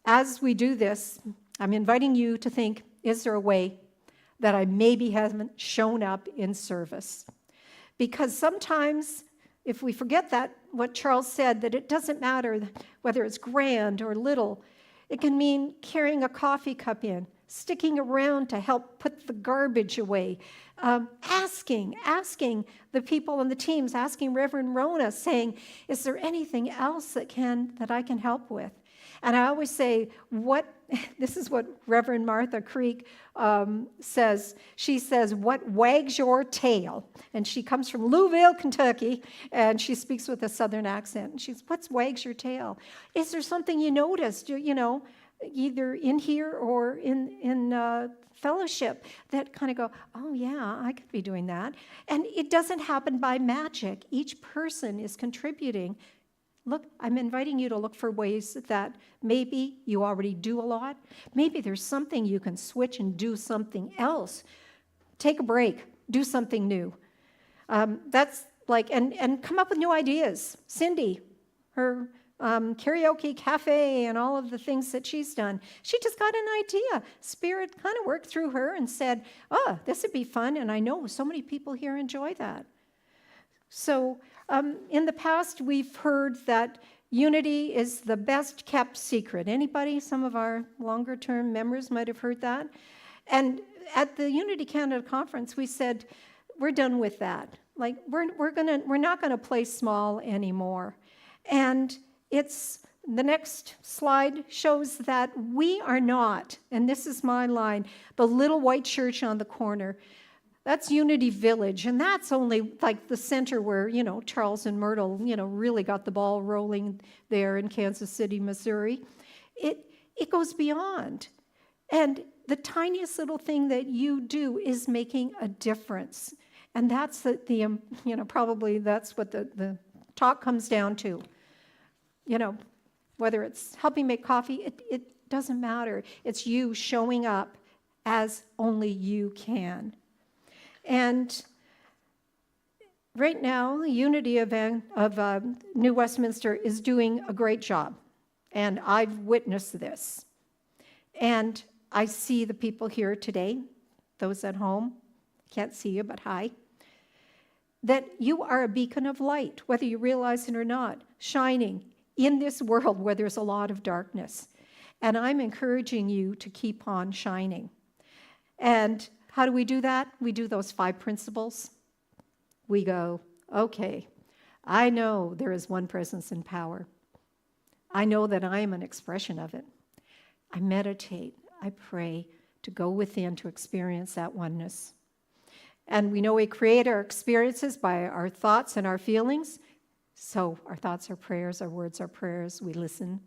as we do this, I'm inviting you to think, is there a way that I maybe haven't shown up in service? Because sometimes, if we forget that, what Charles said, that it doesn't matter whether it's grand or little, it can mean carrying a coffee cup in, sticking around to help put the garbage away, asking the people on the teams, asking Reverend Rona, saying, is there anything else that I can help with? And I always say, this is what Reverend Martha Creek says. She says, what wags your tail? And she comes from Louisville, Kentucky, and she speaks with a southern accent. And she's, what wags your tail? Is there something you noticed, either in here or in fellowship that kind of go, oh yeah, I could be doing that. And it doesn't happen by magic. Each person is contributing. Look, I'm inviting you to look for ways that maybe you already do a lot. Maybe there's something you can switch and do something else. Take a break, do something new. That's like, and come up with new ideas. Cindy, her karaoke cafe and all of the things that she's done, she just got an idea. Spirit kind of worked through her and said, oh, this would be fun, and I know so many people here enjoy that. So in the past, we've heard that unity is the best kept secret. Anybody? Some of our longer term members might have heard that. And at the Unity Canada conference, we said, we're done with that. Like, we're not gonna play small anymore. And the next slide shows that we are not, and this is my line, the little white church on the corner. That's Unity Village, and that's only like the center where, Charles and Myrtle, really got the ball rolling there in Kansas City, Missouri. It goes beyond. And the tiniest little thing that you do is making a difference. And that's probably that's what the talk comes down to. Whether it's helping make coffee, it doesn't matter. It's you showing up as only you can. And right now, the Unity event of New Westminster is doing a great job. And I've witnessed this. And I see the people here today, those at home, can't see you, but hi, that you are a beacon of light, whether you realize it or not, shining in this world where there's a lot of darkness. And I'm encouraging you to keep on shining. And how do we do that? We do those 5 principles. We go, okay, I know there is one presence and power. I know that I am an expression of it. I meditate, I pray to go within to experience that oneness. And we know we create our experiences by our thoughts and our feelings. So our thoughts are prayers, our words are prayers, we listen.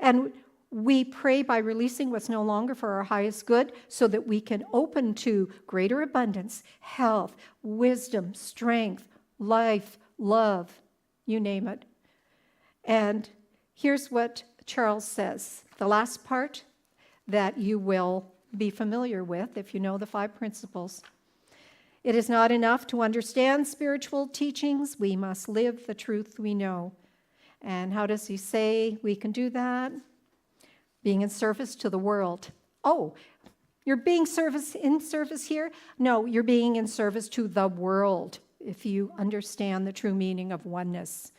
And we pray by releasing what's no longer for our highest good so that we can open to greater abundance, health, wisdom, strength, life, love, you name it. And here's what Charles says, the last part that you will be familiar with if you know the 5 principles. It is not enough to understand spiritual teachings. We must live the truth we know. And how does he say we can do that? Being in service to the world. Oh, you're being in service here? No, you're being in service to the world, if you understand the true meaning of oneness.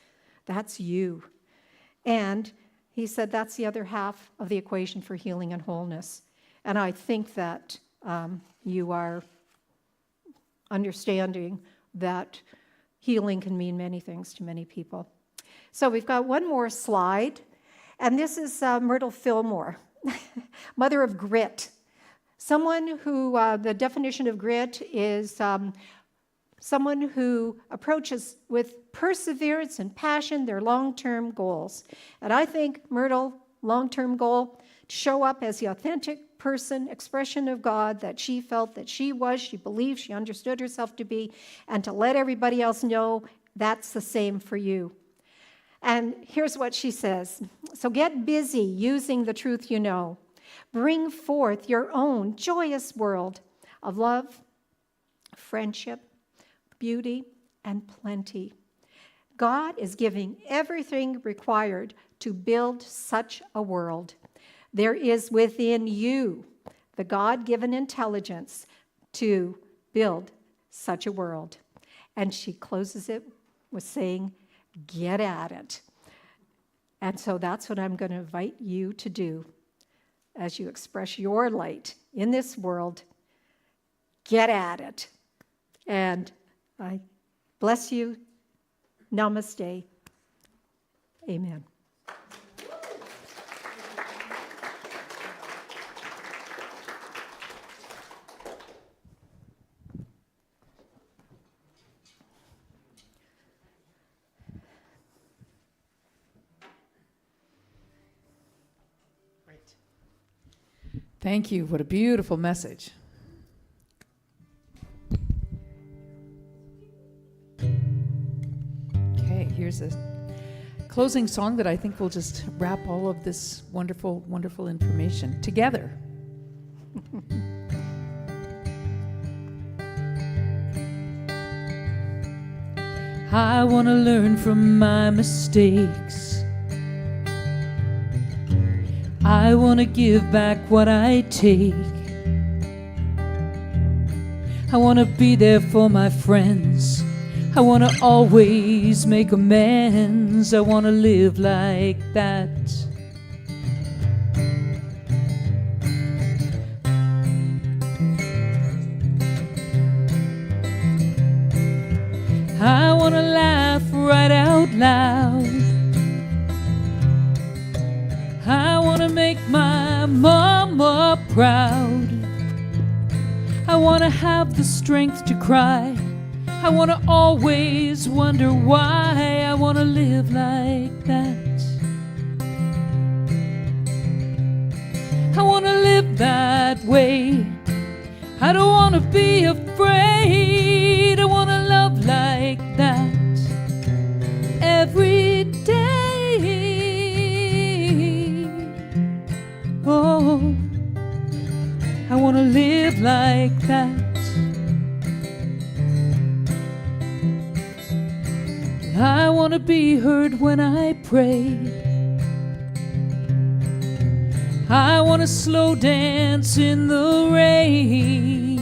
That's you. And he said that's the other half of the equation for healing and wholeness. And I think that you are understanding that healing can mean many things to many people. So we've got one more slide, and this is Myrtle Fillmore, mother of grit. Someone who, the definition of grit is someone who approaches with perseverance and passion their long-term goals. And I think Myrtle, long-term goal, to show up as the authentic person, expression of God that she felt that she was, she believed, she understood herself to be, and to let everybody else know that's the same for you. And here's what she says. So get busy using the truth you know. Bring forth your own joyous world of love, friendship, beauty, and plenty. God is giving everything required to build such a world. There is within you the God-given intelligence to build such a world. And she closes it with saying, get at it. And so that's what I'm going to invite you to do as you express your light in this world. Get at it. And I bless you. Namaste. Amen. Thank you. What a beautiful message. Okay, here's a closing song that I think will just wrap all of this wonderful, wonderful information together. I want to learn from my mistakes. I want to give back what I take. I want to be there for my friends. I want to always make amends. I want to live like that. I want to laugh right out loud. I want to make my mama proud. I want to have the strength to cry. I want to always wonder why. I want to live like that. I want to live that way. I don't want to be afraid. I want to love like that every day. Oh, I want to live like that. I want to be heard when I pray. I want to slow dance in the rain.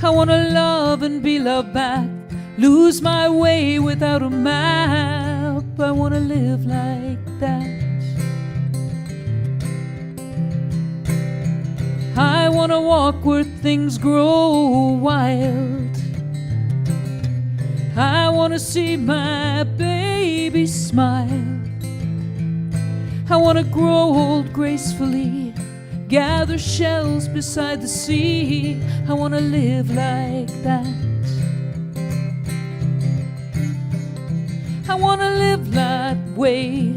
I want to love and be loved back. Lose my way without a map. I want to live like that. I want to walk where things grow wild. I want to see my baby smile. I want to grow old gracefully, gather shells beside the sea. I want to live like that. I want to live that way.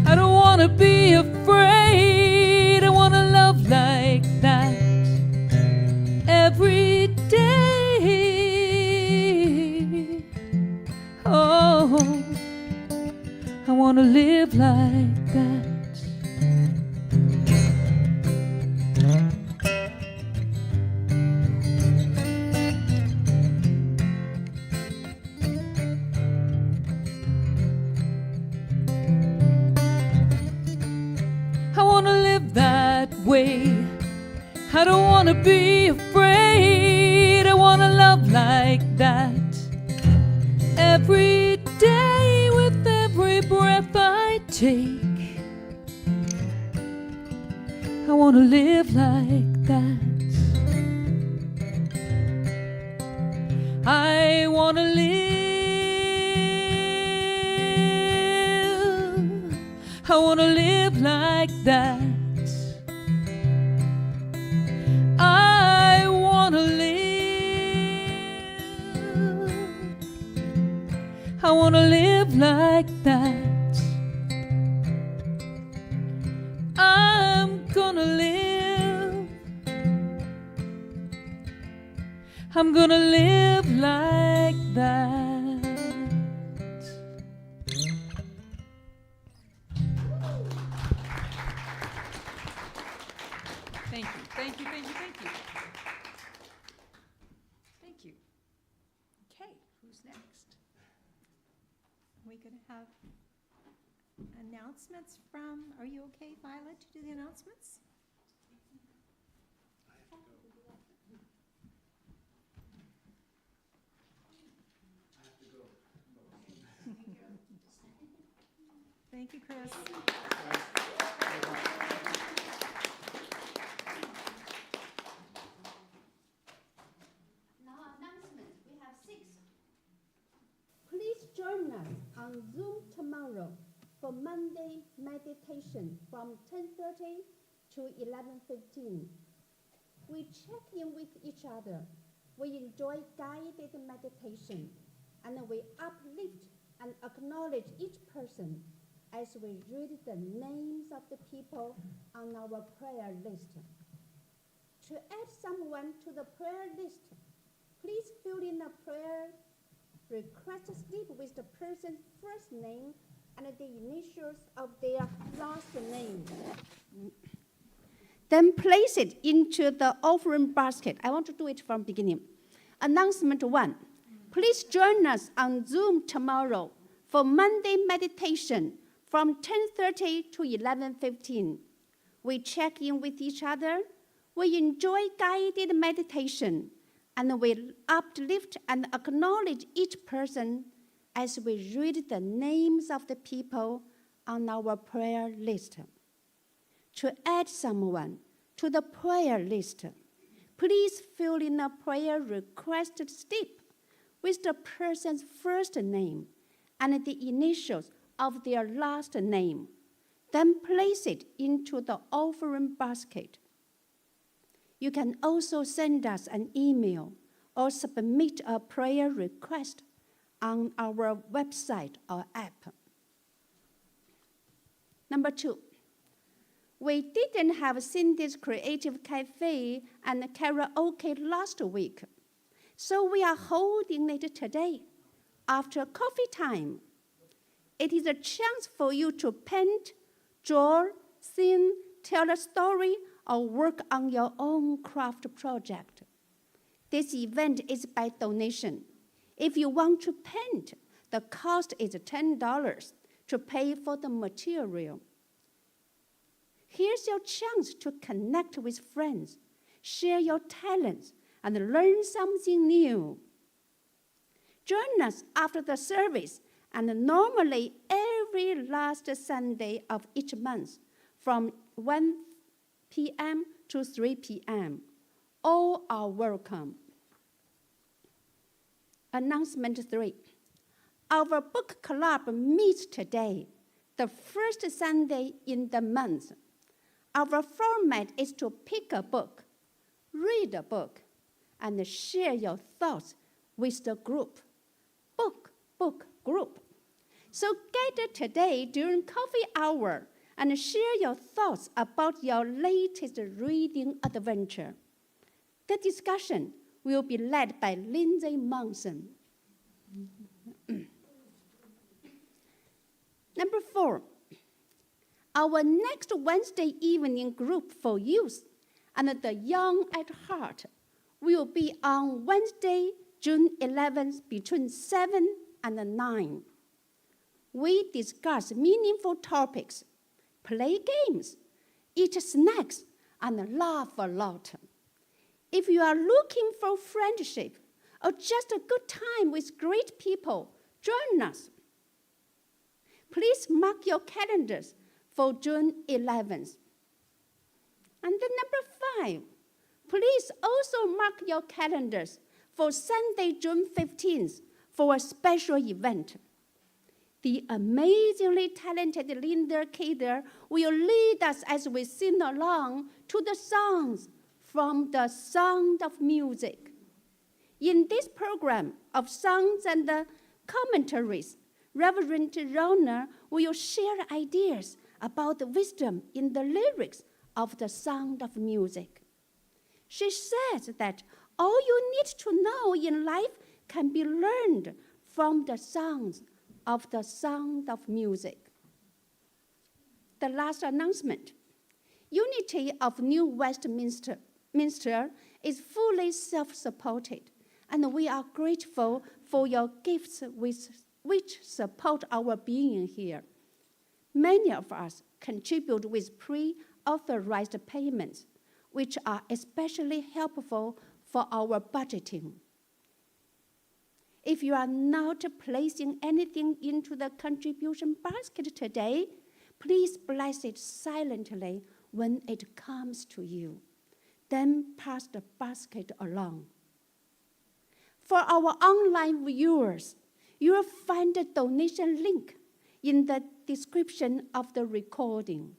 I don't want to be afraid. I want to love like that every day. Oh, I want to live like that. I want to live that way. I don't want to be afraid. I want to love like that every day with every breath I take. I want to live like that. I want to live. I want to live like that. I want to live. I want to live like that. I'm gonna live. I'm gonna live like that. Thank you, thank you, thank you, thank you. Thank you. Okay, who's next? Are we going to have announcements from, are you okay, Violet, to do the announcements? Thank you, Chris. Now announcements, we have 6. Please join us on Zoom tomorrow for Monday meditation from 10:30 to 11:15. We check in with each other. We enjoy guided meditation, and we uplift and acknowledge each person as we read the names of the people on our prayer list. To add someone to the prayer list, please fill in a prayer request slip with the person's first name and the initials of their last name. Then place it into the offering basket. I want to do it from beginning. Announcement 1. Please join us on Zoom tomorrow for Monday meditation from 10:30 to 11:15. We check in with each other. We enjoy guided meditation, and we uplift and acknowledge each person as we read the names of the people on our prayer list. To add someone to the prayer list, please fill in a prayer request slip with the person's first name and the initials of their last name. Then place it into the offering basket. You can also send us an email or submit a prayer request on our website or app. Number 2, we didn't have Cindy's Creative Cafe and karaoke last week, so we are holding it today after coffee time. It is a chance for you to paint, draw, sing, tell a story, or work on your own craft project. This event is by donation. If you want to paint, the cost is $10 to pay for the material. Here's your chance to connect with friends, share your talents, and learn something new. Join us after the service, and normally every last Sunday of each month from 1 p.m. to 3 p.m. All are welcome. Announcement 3. Our book club meets today, the first Sunday in the month. Our format is to pick a book, read a book, and share your thoughts with the group. Book group. So gather today during coffee hour and share your thoughts about your latest reading adventure. The discussion will be led by Lindsay Monson. Number 4, our next Wednesday evening group for youth and the young at heart will be on Wednesday, June 11th between 7 and 9. We discuss meaningful topics, play games, eat snacks, and laugh a lot. If you are looking for friendship or just a good time with great people, join us. Please mark your calendars for June 11th. And then number 5, please also mark your calendars for Sunday, June 15th, for a special event. The amazingly talented Linda Kader will lead us as we sing along to the songs from the Sound of Music. In this program of songs and commentaries, Reverend Rona will share ideas about the wisdom in the lyrics of the Sound of Music. She says that all you need to know in life can be learned from the songs of the Sound of Music. The last announcement. Unity of New Westminster is fully self-supported, and we are grateful for your gifts which support our being here. Many of us contribute with pre-authorized payments, which are especially helpful for our budgeting. If you are not placing anything into the contribution basket today, please bless it silently when it comes to you. Then pass the basket along. For our online viewers, you will find the donation link in the description of the recording.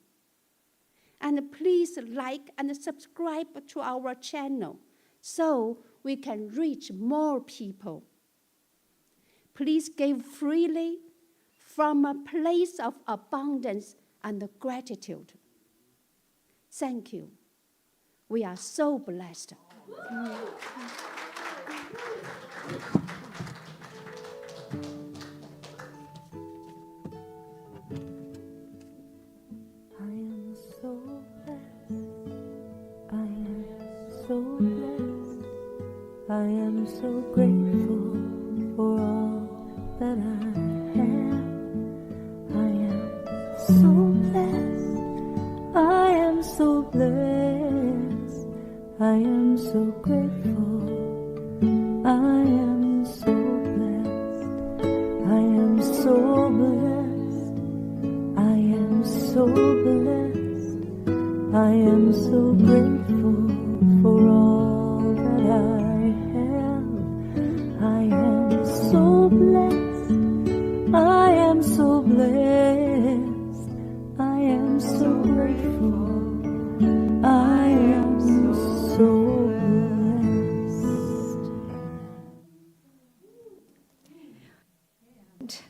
And please like and subscribe to our channel so we can reach more people. Please give freely from a place of abundance and gratitude. Thank you. We are so blessed. I am so blessed. I am so blessed. I am so grateful for all that I have. I am so blessed. I am so blessed. I am so grateful. I am so blessed. I am so blessed. I am so blessed. I am so grateful for all that I have. I am so blessed. I am so blessed. I am so grateful. I am so blessed.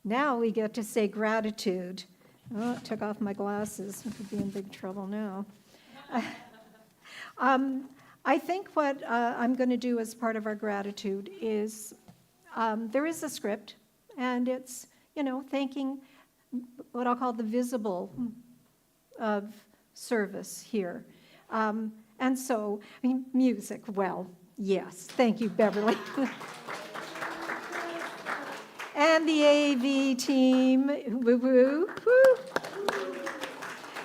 Now we get to say gratitude. Oh, I took off my glasses. I could be in big trouble now. I think what I'm going to do as part of our gratitude is there is a script, and it's, thanking what I'll call the visible of service here. And so, music, well, yes. Thank you, Beverly. And the AV team, woo-woo, woo.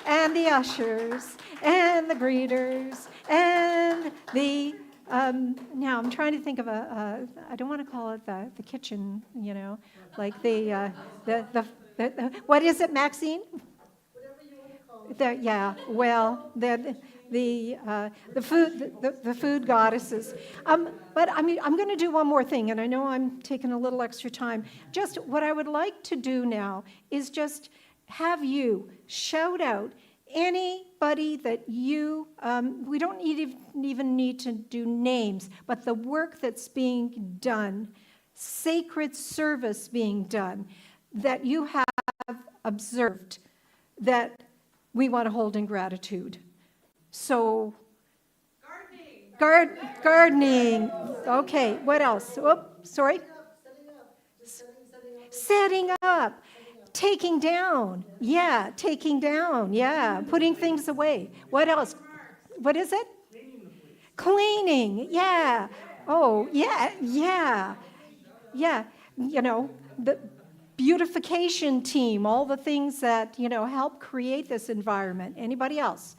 And the ushers, and the greeters, and the, now I'm trying to think of I don't want to call it the kitchen, like what is it, Maxine? Whatever you want to call it. Yeah, well, the food goddesses. But I'm going to do one more thing, and I know I'm taking a little extra time. Just what I would like to do now is just have you shout out anybody that you, we don't even need to do names, but the work that's being done, sacred service being done, that you have observed, that we want to hold in gratitude. So, gardening. Okay, what else? Oh, sorry. Setting up. Taking down. Yeah, taking down. Yeah, putting things away. What else? What is it? Cleaning. Yeah. Oh, yeah, yeah. Yeah, the beautification team, all the things that, help create this environment. Anybody else?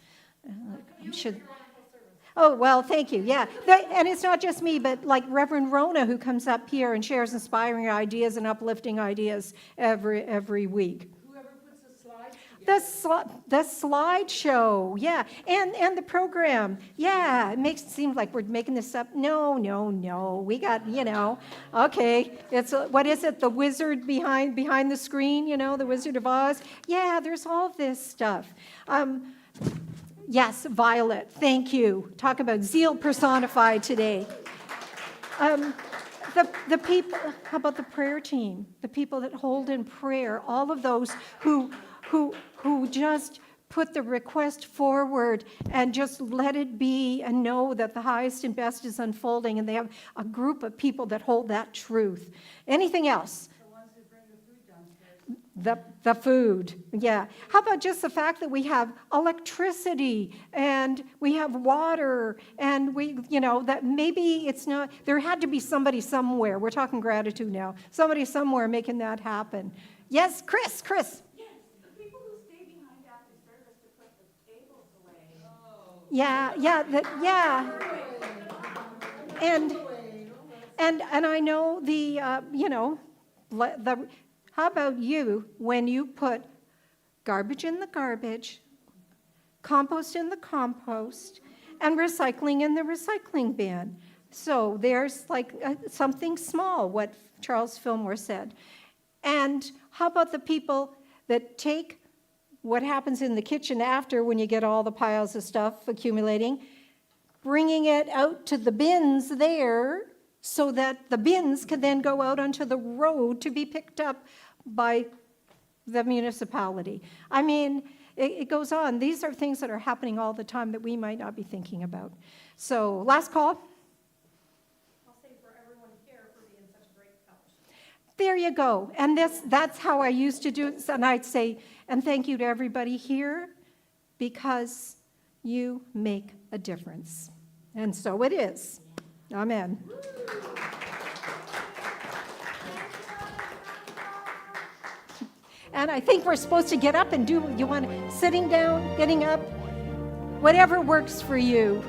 Oh, well, thank you. Yeah. And it's not just me, but like Reverend Rona, who comes up here and shares inspiring ideas and uplifting ideas every week. Whoever puts the slides The slideshow, yeah, and the program, yeah. It seems like we're making this up. No. We got, okay. It's what is it? The wizard behind the screen, the Wizard of Oz. Yeah, there's all this stuff. Yes, Violet. Thank you. Talk about zeal personified today. The people. How about the prayer team? The people that hold in prayer. All of those who just put the request forward and just let it be and know that the highest and best is unfolding, and they have a group of people that hold that truth. Anything else? The ones who bring the food downstairs. The food, yeah. How about just the fact that we have electricity and we have water and that maybe it's not, there had to be somebody somewhere. We're talking gratitude now. Somebody somewhere making that happen. Yes, Chris. Yeah. And I know how about you when you put garbage in the garbage, compost in the compost, and recycling in the recycling bin? So there's like something small, what Charles Fillmore said. And how about the people that take what happens in the kitchen after when you get all the piles of stuff accumulating, bringing it out to the bins there so that the bins can then go out onto the road to be picked up by the municipality. I mean, it goes on. These are things that are happening all the time that we might not be thinking about. So, last call. I'll say for everyone here for being such a great fellowship. There you go. And that's how I used to do it. And I'd say, and thank you to everybody here, because you make a difference. And so it is. Amen. And I think we're supposed to get up and do, you want sitting down, getting up, whatever works for you.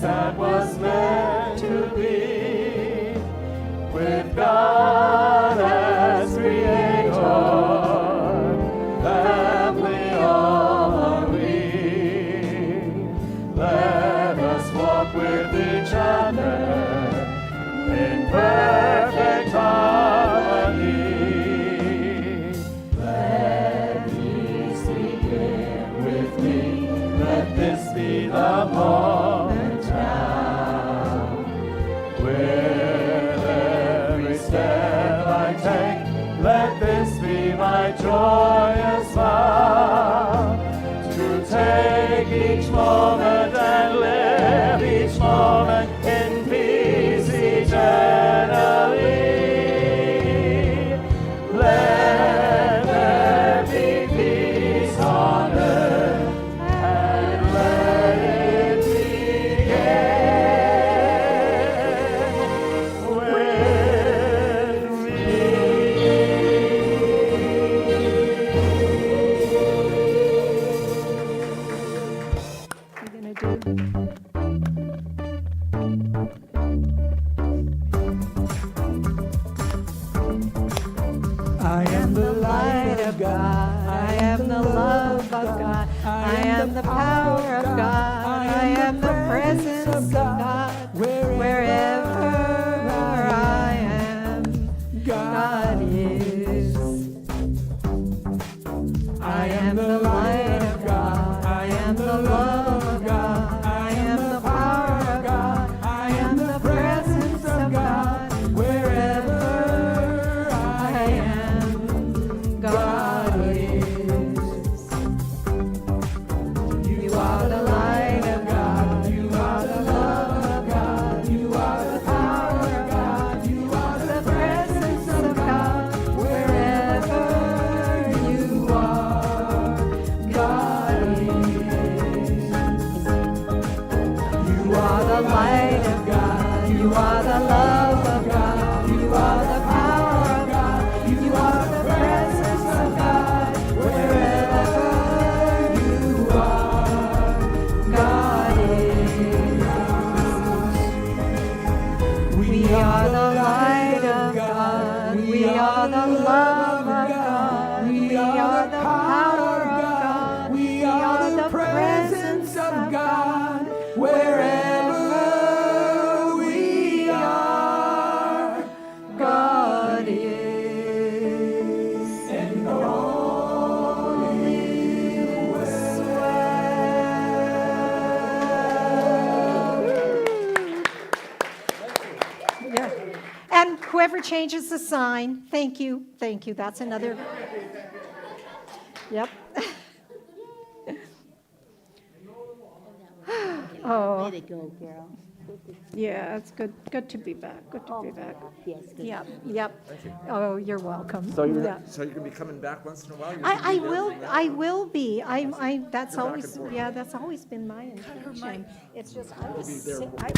That was meant to be with God as creator, family all are we. Let us walk with each other in perfect harmony. Let peace begin with me. Let this be the moment. Let this be my joyous vow, to take each moment and live each moment in peace eternally. Let there be peace on earth, and let it begin with me. I am the light of God. I am the love of God. I am the power of God. I am the presence of God. Wherever I am, God is. I am the light of God. I am the love of God. I am the power of God. I am the presence of God. Wherever I am, God is. You are the light are the love of God. We are the power of God. We are the presence of God. Wherever we are, God is. And all is well. Yeah. And whoever changes the sign, thank you, thank you. That's another. Yep. Oh. Way to go, girl. Yeah, it's good. Good to be back. Good to be back. Yes, good. Yep. Yep. Oh, you're welcome. So you're- Yeah. So you're gonna be coming back once in a while? You're I gonna be will. visiting I will be. That's You're back always. and forth. Yeah, that's always been my intention. It's just I was. be there. I